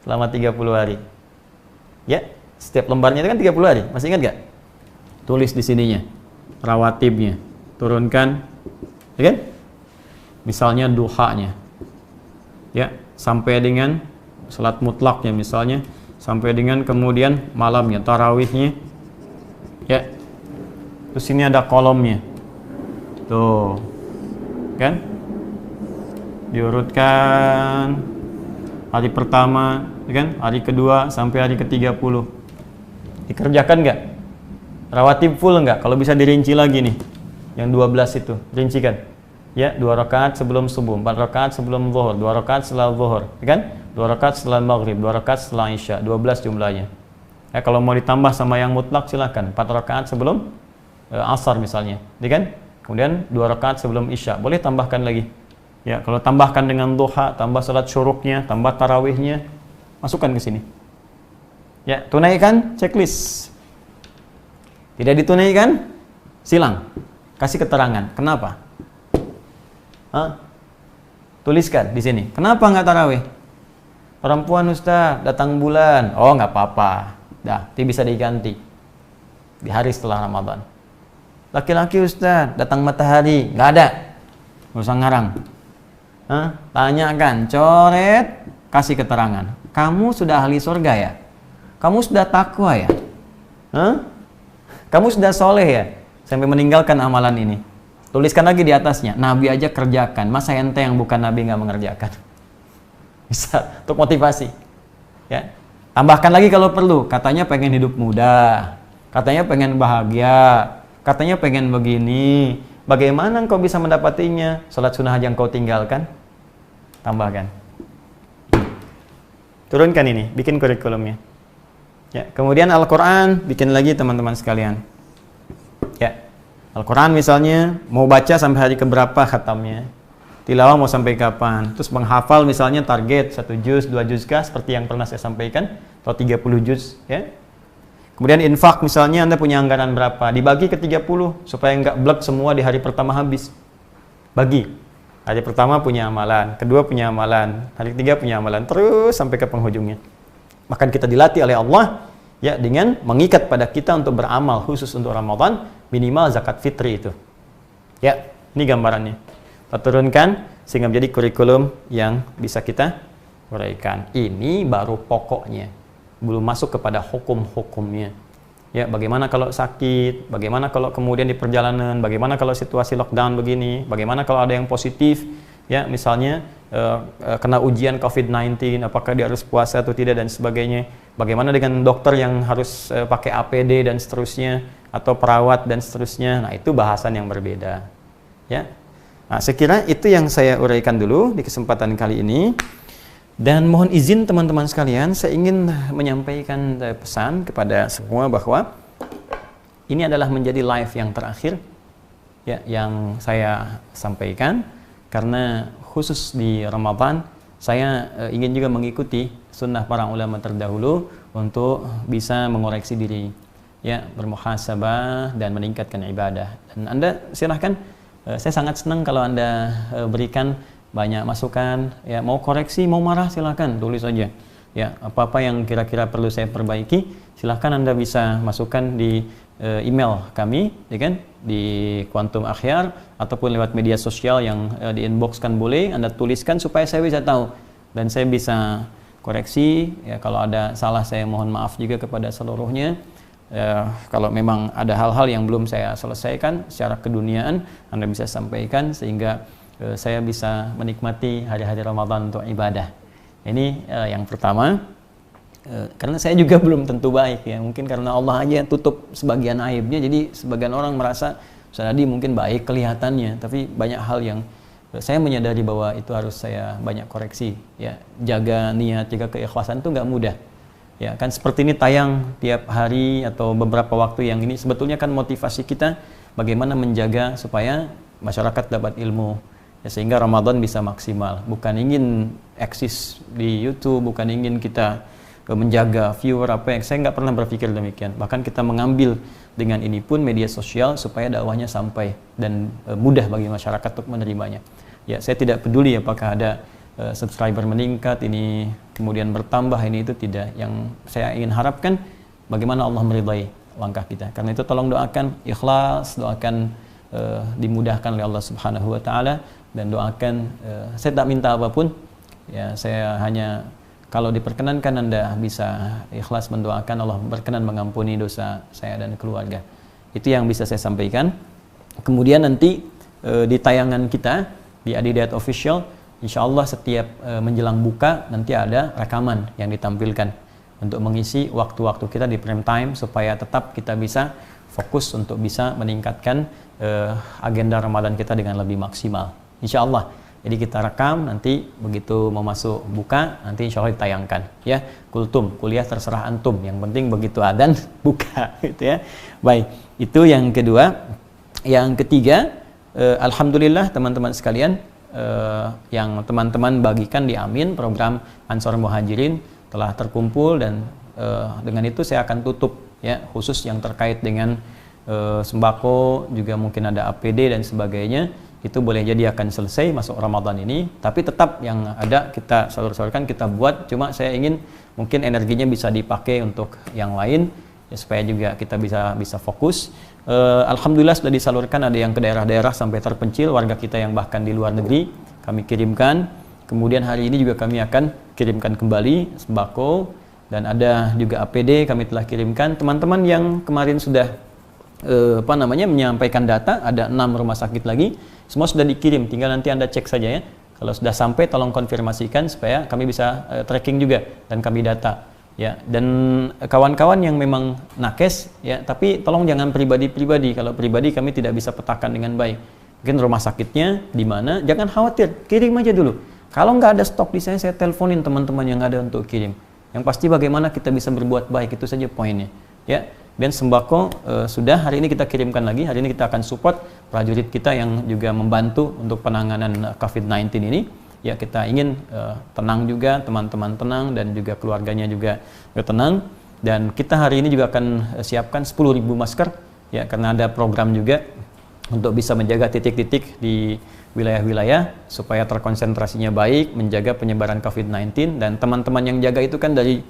Selama 30 hari ya, setiap lembarnya itu kan 30 hari. Masih ingat gak? Tulis di sininya rawatibnya, turunkan ya kan? Misalnya duhanya, ya, sampai dengan salat mutlaknya misalnya, sampai dengan kemudian malamnya, tarawihnya, ya. Terus ini ada kolomnya, tuh, kan? Diurutkan hari pertama, ya kan? Hari kedua sampai hari ke-30. Dikerjakan nggak? Rawatib full nggak? Kalau bisa dirinci lagi nih, yang 12 itu, rincikan. Ya, 2 rakaat sebelum subuh, 4 rakaat sebelum zuhur, 2 rakaat setelah zuhur, ya kan? 2 rakaat setelah maghrib, 2 rakaat setelah isya, 12 jumlahnya. Ya, kalau mau ditambah sama yang mutlak silakan, 4 rakaat sebelum asar misalnya, ya kan? Kemudian 2 rakaat sebelum isya, boleh tambahkan lagi. Ya, kalau tambahkan dengan duha, tambah salat syuruknya, tambah tarawihnya, masukkan ke sini. Ya, tunaikan checklist. Tidak ditunaikan, silang. Kasih keterangan. Kenapa? Tuliskan di sini. Kenapa nggak tarawih? Perempuan Ustaz, datang bulan. Oh, nggak apa-apa. Dah, itu bisa diganti di hari setelah Ramadan. Laki-laki Ustaz, datang matahari. Nggak ada. Nggak usah ngarang. Tanyakan, coret, kasih keterangan. Kamu sudah ahli surga ya? Kamu sudah takwa ya? Kamu sudah soleh ya? Sampai meninggalkan amalan ini. Tuliskan lagi di atasnya. Nabi aja kerjakan. Masa ente yang bukan Nabi nggak mengerjakan? Bisa, untuk motivasi. Ya. Tambahkan lagi kalau perlu. Katanya pengen hidup muda. Katanya pengen bahagia. Katanya pengen begini. Bagaimana engkau bisa mendapatinya? Salat sunnah aja engkau tinggalkan. Tambahkan. Turunkan ini. Bikin kurikulumnya. Ya, kemudian Al-Quran, bikin lagi teman-teman sekalian. Ya, Al-Quran misalnya, mau baca sampai hari keberapa khatamnya, tilawah mau sampai kapan, terus menghafal misalnya target 1 juz, 2 juz kah, seperti yang pernah saya sampaikan, atau 30 juz, ya. Kemudian infak misalnya, Anda punya anggaran berapa, dibagi ke 30, supaya nggak blek semua di hari pertama habis. Bagi, hari pertama punya amalan, kedua punya amalan, hari ketiga punya amalan, terus sampai ke penghujungnya. Bahkan kita dilatih oleh Allah ya dengan mengikat pada kita untuk beramal khusus untuk Ramadan, minimal zakat fitri itu. Ya, ini gambarannya. Kita turunkan sehingga menjadi kurikulum yang bisa kita uraikan. Ini baru pokoknya. Belum masuk kepada hukum-hukumnya. Ya, bagaimana kalau sakit, bagaimana kalau kemudian di perjalanan, bagaimana kalau situasi lockdown begini, bagaimana kalau ada yang positif, ya misalnya kena ujian COVID-19, apakah dia harus puasa atau tidak dan sebagainya. Bagaimana dengan dokter yang harus pakai APD dan seterusnya, atau perawat dan seterusnya. Nah, itu bahasan yang berbeda. Ya. Nah, saya kira itu yang saya uraikan dulu di kesempatan kali ini. Dan mohon izin teman-teman sekalian, saya ingin menyampaikan pesan kepada semua bahwa ini adalah menjadi live yang terakhir ya yang saya sampaikan, karena khusus di Ramadan saya ingin juga mengikuti sunnah para ulama terdahulu untuk bisa mengoreksi diri, ya, bermuhasabah dan meningkatkan ibadah. Dan Anda silahkan, saya sangat senang kalau Anda berikan banyak masukan, ya, mau koreksi, mau marah silahkan tulis saja. Ya, apa-apa yang kira-kira perlu saya perbaiki, silahkan Anda bisa masukkan di email kami, ya kan, di Quantum Akhyar ataupun lewat media sosial yang di inboxkan boleh Anda tuliskan supaya saya bisa tahu dan saya bisa koreksi. Ya, kalau ada salah saya mohon maaf juga kepada seluruhnya. Kalau memang ada hal-hal yang belum saya selesaikan secara keduniaan, Anda bisa sampaikan sehingga saya bisa menikmati hari-hari Ramadan untuk ibadah. Ini yang pertama. Karena saya juga belum tentu baik, ya, mungkin karena Allah aja tutup sebagian aibnya, jadi sebagian orang merasa Ustaz Adi mungkin baik kelihatannya, tapi banyak hal yang saya menyadari bahwa itu harus saya banyak koreksi, ya. Jaga niat, jaga keikhlasan itu nggak mudah, ya kan. Seperti ini tayang tiap hari atau beberapa waktu yang ini sebetulnya kan motivasi kita bagaimana menjaga supaya masyarakat dapat ilmu, ya, sehingga Ramadan bisa maksimal. Bukan ingin eksis di YouTube, bukan ingin kita menjaga viewer apa yang saya nggak pernah berpikir demikian. Bahkan kita mengambil dengan ini pun media sosial supaya dakwahnya sampai dan mudah bagi masyarakat untuk menerimanya. Ya, saya tidak peduli apakah ada subscriber meningkat, ini kemudian bertambah, ini itu tidak. Yang saya ingin harapkan bagaimana Allah meridai langkah kita. Karena itu tolong doakan ikhlas, doakan dimudahkan oleh Allah Subhanahu wa taala, dan doakan saya tak minta apapun ya, saya hanya kalau diperkenankan Anda bisa ikhlas mendoakan Allah berkenan mengampuni dosa saya dan keluarga. Itu yang bisa saya sampaikan. Kemudian nanti di tayangan kita di Adidayat Official, insya Allah setiap menjelang buka nanti ada rekaman yang ditampilkan untuk mengisi waktu-waktu kita di prime time supaya tetap kita bisa fokus untuk bisa meningkatkan agenda Ramadan kita dengan lebih maksimal. Insya Allah. Jadi kita rekam, nanti begitu mau masuk buka, nanti insya Allah ditayangkan. Ya, kultum, kuliah terserah antum. Yang penting begitu adzan buka, gitu ya. Baik, itu yang kedua. Yang ketiga, alhamdulillah teman-teman sekalian, yang teman-teman bagikan di Amin, program Ansor Muhajirin telah terkumpul, dan dengan itu saya akan tutup ya, khusus yang terkait dengan sembako, juga mungkin ada APD dan sebagainya. Itu boleh jadi akan selesai masuk Ramadan ini, tapi tetap yang ada kita salur-salurkan, kita buat, cuma saya ingin mungkin energinya bisa dipakai untuk yang lain ya, supaya juga kita bisa fokus. Alhamdulillah sudah disalurkan, ada yang ke daerah-daerah sampai terpencil, warga kita yang bahkan di luar negeri kami kirimkan. Kemudian hari ini juga kami akan kirimkan kembali sembako, dan ada juga APD kami telah kirimkan. Teman-teman yang kemarin sudah menyampaikan data, ada 6 rumah sakit lagi, semua sudah dikirim, tinggal nanti Anda cek saja ya. Kalau sudah sampai tolong konfirmasikan supaya kami bisa tracking juga dan kami data ya. Dan kawan-kawan yang memang nakes ya, tapi tolong jangan pribadi-pribadi. Kalau pribadi kami tidak bisa petakan dengan baik. Mungkin rumah sakitnya di mana, jangan khawatir, kirim aja dulu. Kalau nggak ada stok di saya teleponin teman-teman yang ada untuk kirim. Yang pasti bagaimana kita bisa berbuat baik, itu saja poinnya ya. Dan sembako sudah hari ini kita kirimkan lagi. Hari ini kita akan support prajurit kita yang juga membantu untuk penanganan COVID-19 ini. Ya, kita ingin tenang juga, teman-teman tenang, dan juga keluarganya juga tenang. Dan kita hari ini juga akan siapkan 10.000 masker ya, karena ada program juga untuk bisa menjaga titik-titik di wilayah-wilayah supaya terkonsentrasinya baik, menjaga penyebaran COVID-19. Dan teman-teman yang jaga itu kan dari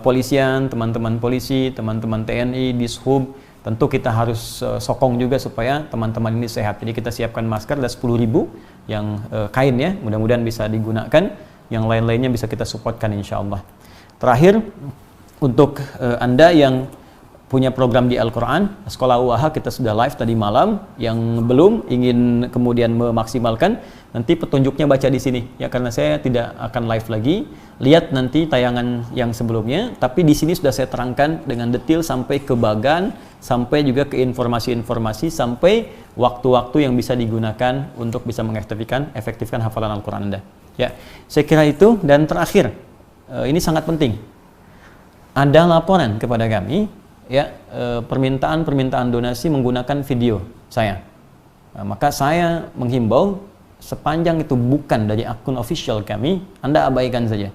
polisian, teman-teman polisi, teman-teman TNI, Dishub, tentu kita harus sokong juga supaya teman-teman ini sehat. Jadi kita siapkan masker, ada 10.000 yang kain ya, mudah-mudahan bisa digunakan. Yang lain-lainnya bisa kita supportkan insya Allah. Terakhir, untuk Anda yang punya program di Al-Quran, Sekolah UAH kita sudah live tadi malam. Yang belum ingin kemudian memaksimalkan, nanti petunjuknya baca di sini ya, karena saya tidak akan live lagi. Lihat nanti tayangan yang sebelumnya, tapi di sini sudah saya terangkan dengan detail sampai ke bagan, sampai juga ke informasi-informasi, sampai waktu-waktu yang bisa digunakan untuk bisa efektifkan hafalan Al-Quran Anda. Ya, saya kira itu. Dan terakhir, ini sangat penting. Ada laporan kepada kami ya, permintaan donasi menggunakan video saya. Nah, maka saya menghimbau, sepanjang itu bukan dari akun official kami, Anda abaikan saja.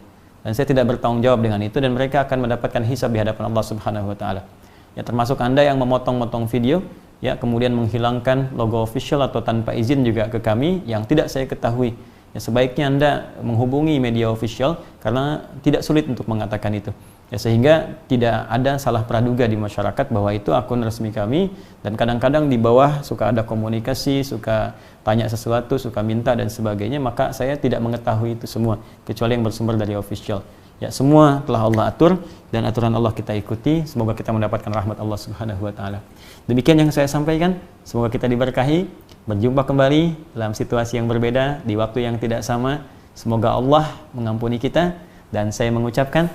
Dan saya tidak bertanggung jawab dengan itu, dan mereka akan mendapatkan hisab di hadapan Allah Subhanahu wa taala. Ya, termasuk Anda yang memotong-motong video ya, kemudian menghilangkan logo official atau tanpa izin juga ke kami yang tidak saya ketahui. Ya, sebaiknya Anda menghubungi media official karena tidak sulit untuk mengatakan itu. Ya, sehingga tidak ada salah praduga di masyarakat bahwa itu akun resmi kami. Dan kadang-kadang di bawah suka ada komunikasi, suka tanya sesuatu, suka minta dan sebagainya, maka saya tidak mengetahui itu semua kecuali yang bersumber dari official. Ya, semua telah Allah atur dan aturan Allah kita ikuti. Semoga kita mendapatkan rahmat Allah Subhanahu wa taala. Demikian yang saya sampaikan. Semoga kita diberkahi. Berjumpa kembali dalam situasi yang berbeda di waktu yang tidak sama. Semoga Allah mengampuni kita, dan saya mengucapkan,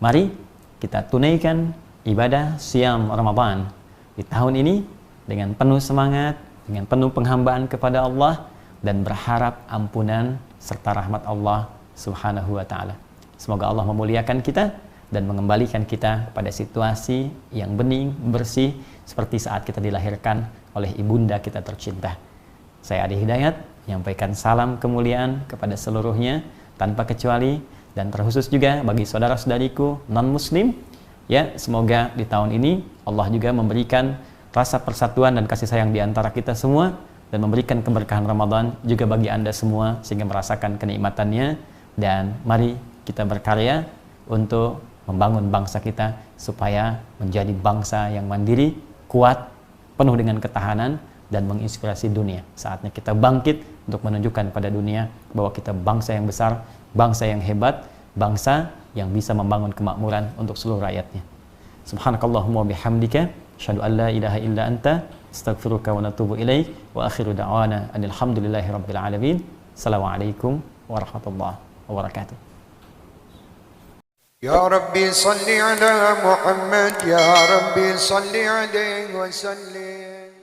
mari kita tunaikan ibadah siam Ramadan di tahun ini dengan penuh semangat, dengan penuh penghambaan kepada Allah, dan berharap ampunan serta rahmat Allah Subhanahu wa ta'ala. Semoga Allah memuliakan kita dan mengembalikan kita pada situasi yang bening, bersih, seperti saat kita dilahirkan oleh ibunda kita tercinta. Saya Adi Hidayat, menyampaikan salam kemuliaan kepada seluruhnya tanpa kecuali, dan terkhusus juga bagi saudara-saudariku non-muslim ya, semoga di tahun ini Allah juga memberikan rasa persatuan dan kasih sayang di antara kita semua, dan memberikan keberkahan Ramadan juga bagi Anda semua sehingga merasakan kenikmatannya. Dan mari kita berkarya untuk membangun bangsa kita supaya menjadi bangsa yang mandiri, kuat, penuh dengan ketahanan dan menginspirasi dunia. Saatnya kita bangkit untuk menunjukkan pada dunia bahwa kita bangsa yang besar, bangsa yang hebat, bangsa yang bisa membangun kemakmuran untuk seluruh rakyatnya. Subhanakallahumma bihamdika, asyhadu an la ilaha illa anta, astaghfiruka wa natubu ilaik, wa akhiru da'wana alhamdulillahi rabbil alamin. Assalamualaikum warahmatullahi wabarakatuh.
يا ربي صل على محمد يا ربي صل عليه وسلم